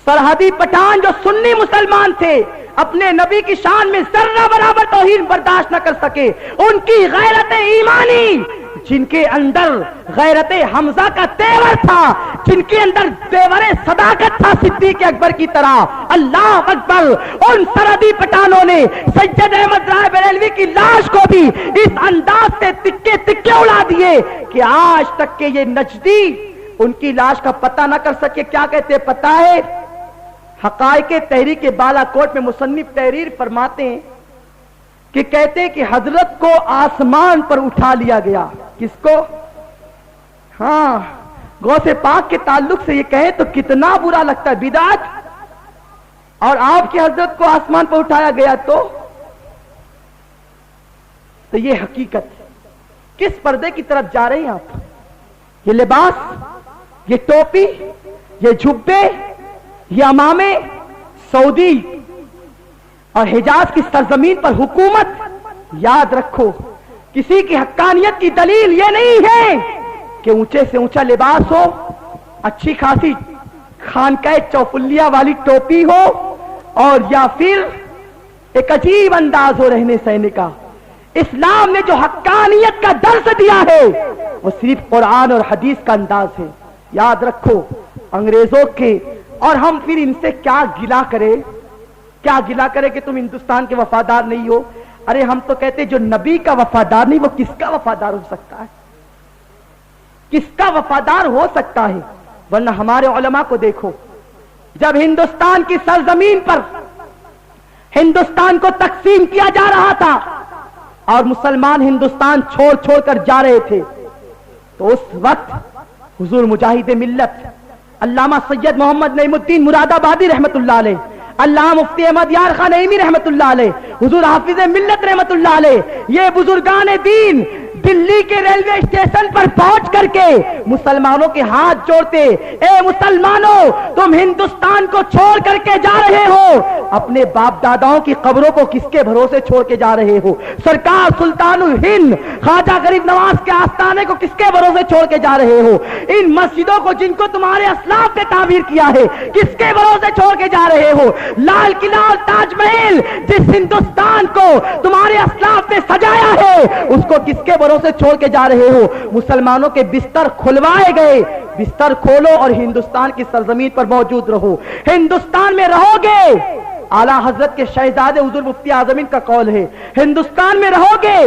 سرحدی پٹھان جو سنی مسلمان تھے، اپنے نبی کی شان میں ذرہ برابر توہین برداشت نہ کر سکے، ان کی غیرت ایمانی، جن کے اندر غیرت حمزہ کا تیور تھا، جن کے اندر تیور صداقت تھا صدیق اکبر کی طرح، اللہ اکبر، ان سرحدی پٹھانوں نے سید احمد رائے بریلوی کی لاش کو بھی اس انداز سے تکے تکے اڑا دیے کہ آج تک کہ یہ نجدی ان کی لاش کا پتہ نہ کر سکے۔ کیا کہتے پتہ ہے؟ حقائق تحریک بالا کوٹ میں مصنف تحریر فرماتے ہیں کہ کہتے ہیں کہ حضرت کو آسمان پر اٹھا لیا گیا۔ کس کو؟ ہاں، غوث پاک کے تعلق سے یہ کہیں تو کتنا برا لگتا ہے، بدعت۔ اور آپ کی حضرت کو آسمان پر اٹھایا گیا تو یہ حقیقت ہے۔ کس پردے کی طرف جا رہے ہیں آپ؟ یہ لباس، یہ ٹوپی، یہ جھبے، یہ امامے، سعودی اور حجاز کی سرزمین پر حکومت، یاد رکھو کسی کی حقانیت کی دلیل یہ نہیں ہے کہ اونچے سے اونچا لباس ہو، اچھی خاصی خانقاہ چوفلیہ والی ٹوپی ہو، اور یا پھر ایک عجیب انداز ہو رہنے سہنے کا۔ اسلام نے جو حقانیت کا درس دیا ہے وہ صرف قرآن اور حدیث کا انداز ہے، یاد رکھو۔ انگریزوں کے، اور ہم پھر ان سے کیا گلہ کرے، کیا گلہ کرے کہ تم ہندوستان کے وفادار نہیں ہو؟ ارے ہم تو کہتے جو نبی کا وفادار نہیں وہ کس کا وفادار ہو سکتا ہے؟ کس کا وفادار ہو سکتا ہے؟ ورنہ ہمارے علماء کو دیکھو، جب ہندوستان کی سرزمین پر ہندوستان کو تقسیم کیا جا رہا تھا اور مسلمان ہندوستان چھوڑ چھوڑ کر جا رہے تھے، تو اس وقت حضور مجاہد ملت علامہ سید محمد نعیم الدین مراد آبادی رحمت اللہ علیہ، علامہ مفتی احمد یار خان نعیمی رحمت اللہ علیہ، حضور حافظ ملت رحمت اللہ علیہ، یہ بزرگان دین دلی کے ریلوے اسٹیشن پر پہنچ کر کے مسلمانوں کے ہاتھ جوڑتے، اے مسلمانوں تم ہندوستان کو چھوڑ کر کے جا رہے ہو، اپنے باپ داداؤں کی قبروں کو کس کے بھروسے چھوڑ کے جا رہے ہو؟ سرکار سلطان الہند خواجہ غریب نواز کے آستانے کو کس کے بھروسے چھوڑ کے جا رہے ہو؟ ان مسجدوں کو جن کو تمہارے اسلاف نے تعمیر کیا ہے کس کے بھروسے چھوڑ کے جا رہے ہو؟ لال قلعہ اور تاج محل جس ہندوستان کو تمہارے اسلاف نے سجایا ہے اس کو کس کے سے چھوڑ کے جا رہے ہو؟ مسلمانوں کے بستر کھلوائے گئے، بستر کھولو اور ہندوستان کی سرزمین پر موجود رہو، ہندوستان میں رہو گے۔ اعلیٰ حضرت کے شہزادے حضور مفتی اعظم کا قول ہے، ہندوستان میں رہو گے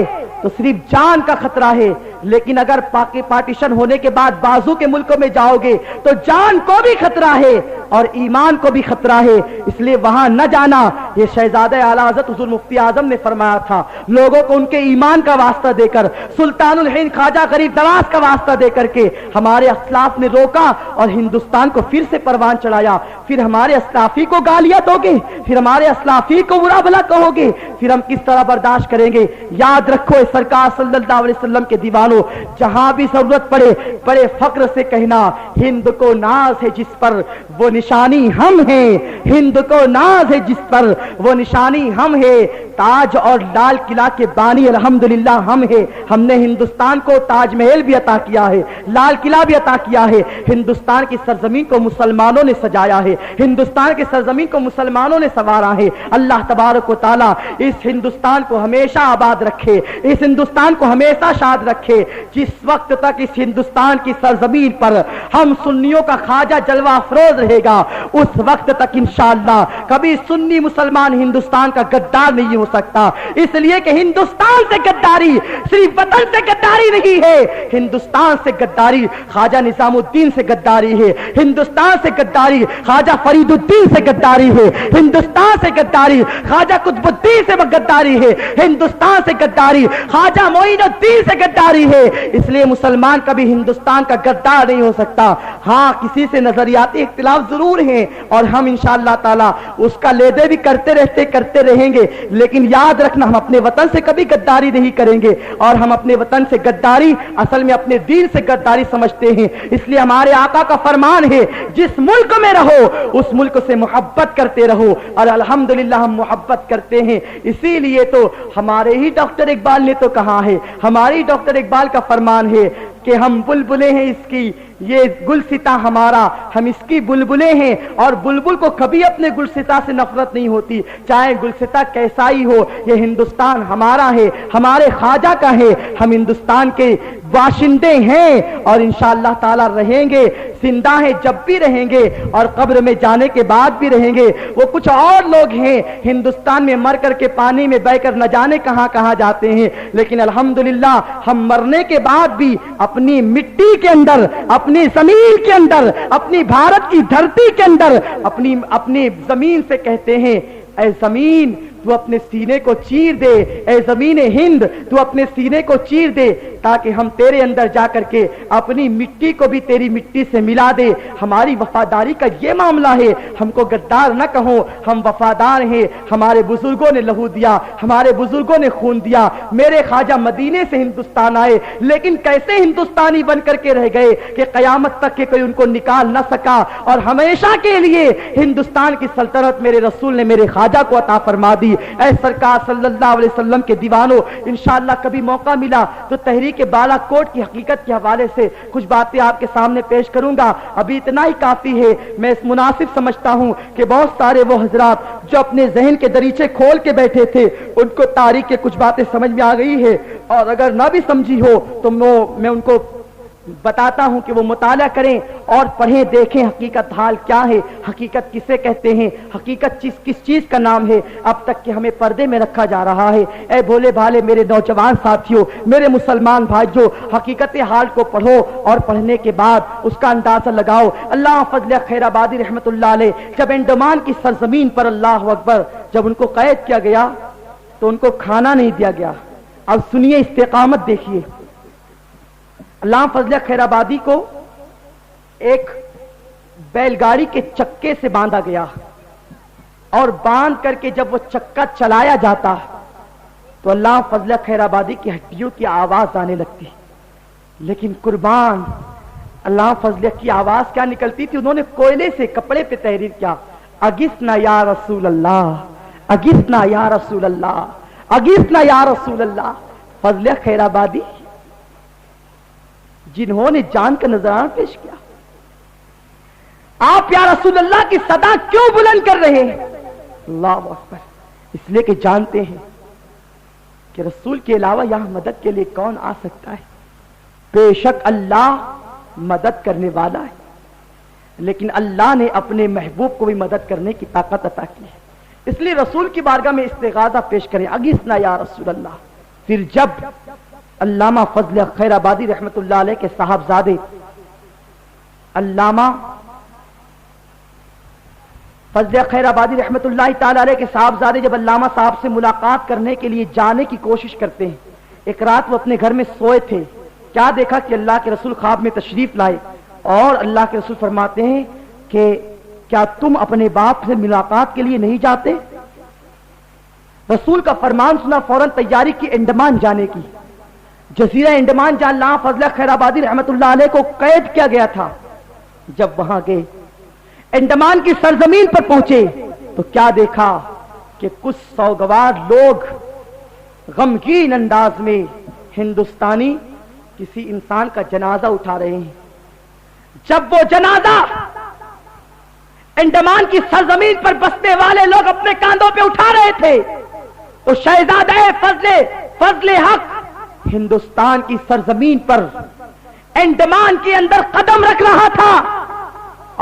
تو صرف جان کا خطرہ ہے، لیکن اگر پارٹیشن ہونے کے بعد بازو کے ملکوں میں جاؤ گے تو جان کو بھی خطرہ ہے اور ایمان کو بھی خطرہ ہے، اس لیے وہاں نہ جانا۔ یہ شہزادہ اعلیٰ حضرت حضور مفتی اعظم نے فرمایا تھا، لوگوں کو ان کے ایمان کا واسطہ دے کر، سلطان الہند خواجہ غریب نواز کا واسطہ دے کر کے ہمارے اسلاف نے روکا اور ہندوستان کو پھر سے پروان چڑھایا۔ پھر ہمارے اسلافی کو گالیاں دو گے، پھر ہمارے اسلافی کو برا بھلا کہو گے، پھر ہم کس طرح برداشت کریں گے؟ یاد رکھو سرکار صلی اللہ علیہ وسلم کے دیوانوں، جہاں بھی ضرورت پڑے بڑے فخر سے کہنا، ہند کو ناز ہے جس پر وہ نشانی ہم ہیں، ہند کو ناز ہے جس پر وہ نشانی ہم ہیں، تاج اور لال قلعہ کے بانی الحمدللہ ہم ہیں۔ ہم نے ہندوستان کو تاج محل بھی عطا کیا ہے، لال قلعہ بھی عطا کیا ہے، ہندوستان کی سرزمین کو مسلمانوں نے سجایا ہے، ہندوستان کی سرزمین کو مسلمانوں نے سنوارا ہے۔ اللہ تبارک و تعالی اس ہندوستان کو ہمیشہ آباد رکھے، اس ہندوستان کو ہمیشہ شاد رکھے۔ جس وقت تک اس ہندوستان کی سرزمین پر ہم سنیوں کا خواجہ جلوہ افروز رہے گا، اس وقت تک انشاءاللہ کبھی سنی مسلمان ہندوستان کا غدار نہیں ہو ہو سکتا، اس لیے کہ ہندوستان سے گداری صرف وطن سے گداری نہیں ہے، ہندوستان سے گداری خواجہ نظام الدین سے گداری ہے، ہندوستان سے گداری خواجہ فرید الدین سے گداری ہے، ہندوستان سے گداری خواجہ قطب الدین سے گداری ہے، ہندوستان سے گداری خواجہ معین الدین سے گداری ہے۔ اس لیے مسلمان کبھی ہندوستان کا گدار نہیں ہو سکتا۔ ہاں کسی سے نظریاتی اختلاف ضرور ہیں اور ہم انشاءاللہ تعالی اس کا لیدے بھی کرتے رہیں گے، لیکن یاد رکھنا ہم اپنے وطن سے کبھی گداری نہیں کریں گے، اور ہم اپنے وطن سے گداری اصل میں اپنے دین سے گداری سمجھتے ہیں۔ اس لیے ہمارے آقا کا فرمان ہے جس ملک میں رہو اس ملک سے محبت کرتے رہو، اور الحمدللہ ہم محبت کرتے ہیں۔ اسی لیے تو ہمارے ہی ڈاکٹر اقبال نے تو کہا ہے، ہماری ڈاکٹر اقبال کا فرمان ہے کہ ہم بلبلیں ہیں اس کی، یہ گلستاں ہمارا، ہم اس کی بلبلیں ہیں، اور بلبل کو کبھی اپنے گلستاں سے نفرت نہیں ہوتی، چاہے گلستاں کیسا ہی ہو۔ یہ ہندوستان ہمارا ہے، ہمارے خواجہ کا ہے، ہم ہندوستان کے باشندے ہیں اور انشاءاللہ تعالی رہیں گے، زندہ ہیں جب بھی رہیں گے اور قبر میں جانے کے بعد بھی رہیں گے۔ وہ کچھ اور لوگ ہیں ہندوستان میں مر کر کے پانی میں بہہ کر نہ جانے کہاں کہاں جاتے ہیں، لیکن الحمدللہ ہم مرنے کے بعد بھی اپنی مٹی کے اندر، اپنی زمین کے اندر، اپنی بھارت کی دھرتی کے اندر اپنی زمین سے کہتے ہیں اے زمین تو اپنے سینے کو چیر دے، اے زمین ہند تو اپنے سینے کو چیر دے، تاکہ ہم تیرے اندر جا کر کے اپنی مٹی کو بھی تیری مٹی سے ملا دے۔ ہماری وفاداری کا یہ معاملہ ہے، ہم کو غدار نہ کہو، ہم وفادار ہیں۔ ہمارے بزرگوں نے لہو دیا، ہمارے بزرگوں نے خون دیا، میرے خواجہ مدینے سے ہندوستان آئے، لیکن کیسے ہندوستانی بن کر کے رہ گئے کہ قیامت تک کے کوئی ان کو نکال نہ سکا، اور ہمیشہ کے لیے ہندوستان کی سلطنت میرے رسول نے میرے خواجہ کو عطا فرما دی۔ اے سرکار صلی اللہ علیہ وسلم کے دیوانوں، انشاءاللہ کبھی موقع ملا تو تحریک بالا کوٹ کی حقیقت کے حوالے سے کچھ باتیں آپ کے سامنے پیش کروں گا، ابھی اتنا ہی کافی ہے۔ میں اس مناسب سمجھتا ہوں کہ بہت سارے وہ حضرات جو اپنے ذہن کے دریچے کھول کے بیٹھے تھے ان کو تاریخ کے کچھ باتیں سمجھ میں آ گئی ہے، اور اگر نہ بھی سمجھی ہو تو میں ان کو بتاتا ہوں کہ وہ مطالعہ کریں اور پڑھیں، دیکھیں حقیقت حال کیا ہے، حقیقت کسے کہتے ہیں، حقیقت کس چیز کا نام ہے، اب تک کہ ہمیں پردے میں رکھا جا رہا ہے۔ اے بھولے بھالے میرے نوجوان ساتھیوں، میرے مسلمان بھائیوں، حقیقت حال کو پڑھو اور پڑھنے کے بعد اس کا اندازہ لگاؤ۔ اللہ فضل خیر آبادی رحمت اللہ علیہ جب انڈمان کی سرزمین پر، اللہ اکبر، جب ان کو قید کیا گیا تو ان کو کھانا نہیں دیا گیا۔ اب سنیے استقامت دیکھیے، اللہ فضل خیر آبادی کو ایک بیل گاڑی کے چکے سے باندھا گیا، اور باندھ کر کے جب وہ چکا چلایا جاتا تو اللہ فضل خیر آبادی کی ہڈیوں کی آواز آنے لگتی، لیکن قربان اللہ فضل کی آواز کیا نکلتی تھی؟ انہوں نے کوئلے سے کپڑے پہ تحریر کیا، اغثنا یا رسول اللہ، اغثنا یا رسول اللہ، اغثنا یا رسول اللہ۔ فضل خیر آبادی جنہوں نے جان کا نذرانہ پیش کیا، آپ یا رسول اللہ کی صدا کیوں بلند کر رہے ہیں؟ اللہ اکبر، اس لیے کہ جانتے ہیں کہ رسول کے علاوہ یہاں مدد کے لیے کون آ سکتا ہے؟ بے شک اللہ مدد کرنے والا ہے، لیکن اللہ نے اپنے محبوب کو بھی مدد کرنے کی طاقت عطا کی ہے، اس لیے رسول کی بارگاہ میں استغاثہ پیش کریں، اغثنا یا رسول اللہ۔ پھر جب علامہ فضل خیر آبادی رحمت اللہ علیہ کے صاحبزادے علامہ فضل خیر آبادی رحمت اللہ تعالی علیہ کے صاحبزادے جب علامہ صاحب سے ملاقات کرنے کے لیے جانے کی کوشش کرتے ہیں، ایک رات وہ اپنے گھر میں سوئے تھے، کیا دیکھا کہ اللہ کے رسول خواب میں تشریف لائے، اور اللہ کے رسول فرماتے ہیں کہ کیا تم اپنے باپ سے ملاقات کے لیے نہیں جاتے؟ رسول کا فرمان سنا، فوراً تیاری کی انڈمان جانے کی، جزیرہ انڈمان جہاں علامہ فضل خیر آبادی رحمت اللہ علیہ کو قید کیا گیا تھا۔ جب وہاں گئے، انڈمان کی سرزمین پر پہنچے تو کیا دیکھا کہ کچھ سوگوار لوگ غمگین انداز میں ہندوستانی کسی انسان کا جنازہ اٹھا رہے ہیں۔ جب وہ جنازہ انڈمان کی سرزمین پر بسنے والے لوگ اپنے کاندھوں پہ اٹھا رہے تھے تو شہزادہ فضل حق ہندوستان کی سرزمین پر انڈمان کے اندر قدم رکھ رہا تھا،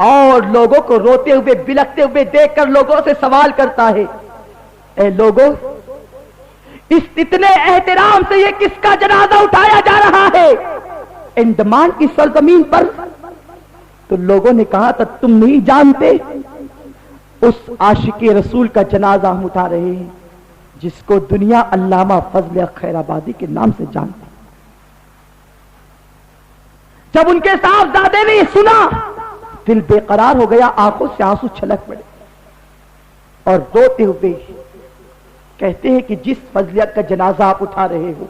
اور لوگوں کو روتے ہوئے بلکتے ہوئے دیکھ کر لوگوں سے سوال کرتا ہے، اے لوگوں اس اتنے احترام سے یہ کس کا جنازہ اٹھایا جا رہا ہے انڈمان کی سرزمین پر؟ تو لوگوں نے کہا تھا تم نہیں جانتے اس عاشق رسول کا جنازہ ہم اٹھا رہے ہیں جس کو دنیا علامہ فضل خیر آبادی کے نام سے جانتی۔ جب ان کے صاحبزادے نے سنا دل بے قرار ہو گیا، آنکھوں سے آنسو چھلک پڑے اور روتے ہوئے کہتے ہیں کہ جس فضلیت کا جنازہ آپ اٹھا رہے ہو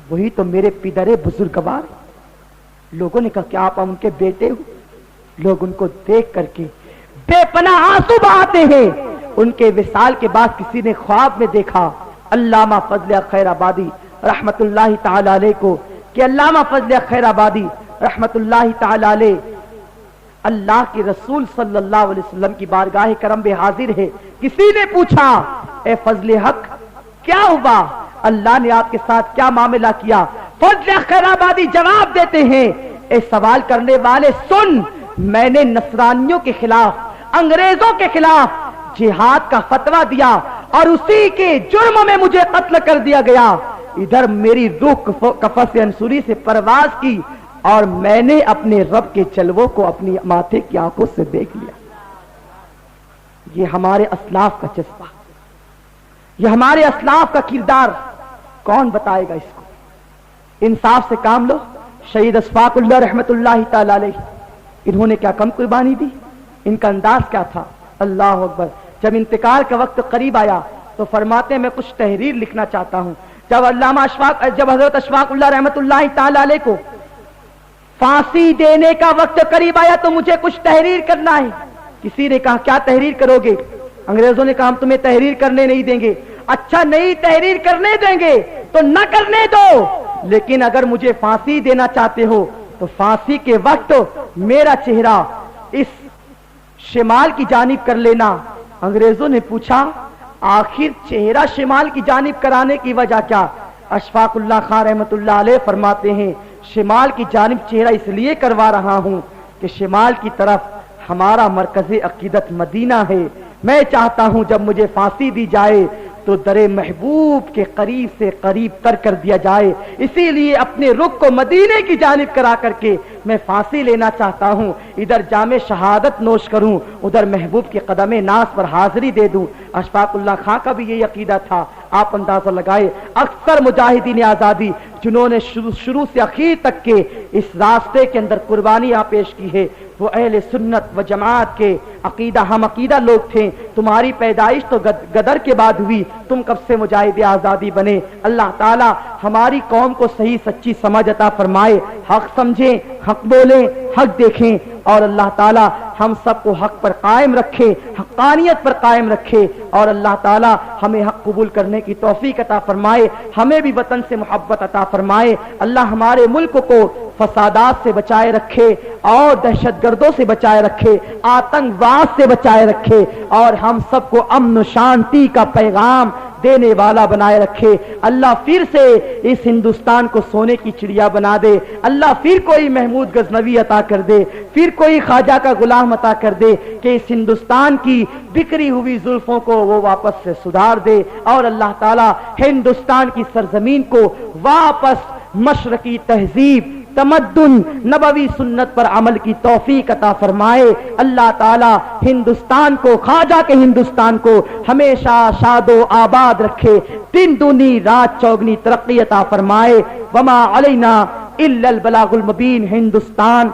وہی تو میرے پدر بزرگوار۔ لوگوں نے کہا کیا آپ ان کے بیٹے ہو؟ لوگ ان کو دیکھ کر کے بے پناہ آنسو بہاتے ہیں۔ ان کے وصال کے بعد کسی نے خواب میں دیکھا علامہ فضل خیر آبادی رحمت اللہ تعالی علیہ کو، کہ علامہ فضل خیر آبادی رحمت اللہ تعالی علیہ اللہ کے رسول صلی اللہ علیہ وسلم کی بارگاہ کرم میں حاضر ہے۔ کسی نے پوچھا اے فضل حق کیا ہوا، اللہ نے آپ کے ساتھ کیا معاملہ کیا؟ فضل خیر آبادی جواب دیتے ہیں اے سوال کرنے والے سن، میں نے نصرانیوں کے خلاف، انگریزوں کے خلاف جہاد کا فتویٰ دیا اور اسی کے جرم میں مجھے قتل کر دیا گیا۔ ادھر میری روح قفس انصوری سے پرواز کی اور میں نے اپنے رب کے جلووں کو اپنی ماتھے کی آنکھوں سے دیکھ لیا۔ یہ ہمارے اسلاف کا جذبہ، یہ ہمارے اسلاف کا کردار، کون بتائے گا اس کو؟ انصاف سے کام لو۔ شہید اشفاق اللہ رحمت اللہ تعالی علیہ، انہوں نے کیا کم قربانی دی؟ ان کا انداز کیا تھا؟ اللہ اکبر۔ جب انتقال کا وقت قریب آیا تو فرماتے ہیں میں کچھ تحریر لکھنا چاہتا ہوں۔ جب حضرت اشفاق اللہ رحمت اللہ تعالی علیہ کو پھانسی دینے کا وقت قریب آیا تو مجھے کچھ تحریر کرنا ہے۔ کسی نے کہا کیا تحریر کرو گے؟ انگریزوں نے کہا ہم تمہیں تحریر کرنے نہیں دیں گے۔ اچھا نہیں تحریر کرنے دیں گے تو نہ کرنے دو، لیکن اگر مجھے پھانسی دینا چاہتے ہو تو پھانسی کے وقت میرا چہرہ اس شمال کی جانب کر لینا۔ انگریزوں نے پوچھا آخر چہرہ شمال کی جانب کرانے کی وجہ کیا؟ اشفاق اللہ خان رحمت اللہ علیہ فرماتے ہیں شمال کی جانب چہرہ اس لیے کروا رہا ہوں کہ شمال کی طرف ہمارا مرکز عقیدت مدینہ ہے۔ میں چاہتا ہوں جب مجھے پھانسی دی جائے تو در محبوب کے قریب سے قریب تر کر دیا جائے، اسی لیے اپنے رخ کو مدینے کی جانب کرا کر کے میں پھانسی لینا چاہتا ہوں، ادھر جام شہادت نوش کروں، ادھر محبوب کے قدم ناز پر حاضری دے دوں۔ اشفاق اللہ خان کا بھی یہ عقیدہ تھا۔ آپ اندازہ لگائے اکثر مجاہدین آزادی جنہوں نے شروع سے اخیر تک کے اس راستے کے اندر قربانیاں پیش کی ہے وہ اہل سنت و جماعت کے عقیدہ ہم عقیدہ لوگ تھے۔ تمہاری پیدائش تو غدر کے بعد ہوئی، تم کب سے مجاہد آزادی بنے؟ اللہ تعالی ہماری قوم کو صحیح سچی سمجھ عطا فرمائے، حق سمجھیں، حق بولیں، حق دیکھیں، اور اللہ تعالی ہم سب کو حق پر قائم رکھے، حقانیت پر قائم رکھے، اور اللہ تعالی ہمیں حق قبول کرنے کی توفیق عطا فرمائے، ہمیں بھی وطن سے محبت عطا فرمائے۔ اللہ ہمارے ملک کو فسادات سے بچائے رکھے اور دہشت گردوں سے بچائے رکھے، آتنکواد سے بچائے رکھے، اور ہم سب کو امن و شانتی کا پیغام دینے والا بنائے رکھے۔ اللہ پھر سے اس ہندوستان کو سونے کی چڑیا بنا دے، اللہ پھر کوئی محمود غزنوی عطا کر دے، پھر کوئی خواجہ کا غلام عطا کر دے کہ اس ہندوستان کی بکھری ہوئی زلفوں کو وہ واپس سے سدھار دے، اور اللہ تعالی ہندوستان کی سرزمین کو واپس مشرقی تہذیب، تمدن، نبوی سنت پر عمل کی توفیق عطا فرمائے۔ اللہ تعالی ہندوستان کو، خواجہ کے ہندوستان کو ہمیشہ شاد و آباد رکھے، دن دونی رات چوگنی ترقی عطا فرمائے۔ وما علینا الا البلاغ المبین۔ ہندوستان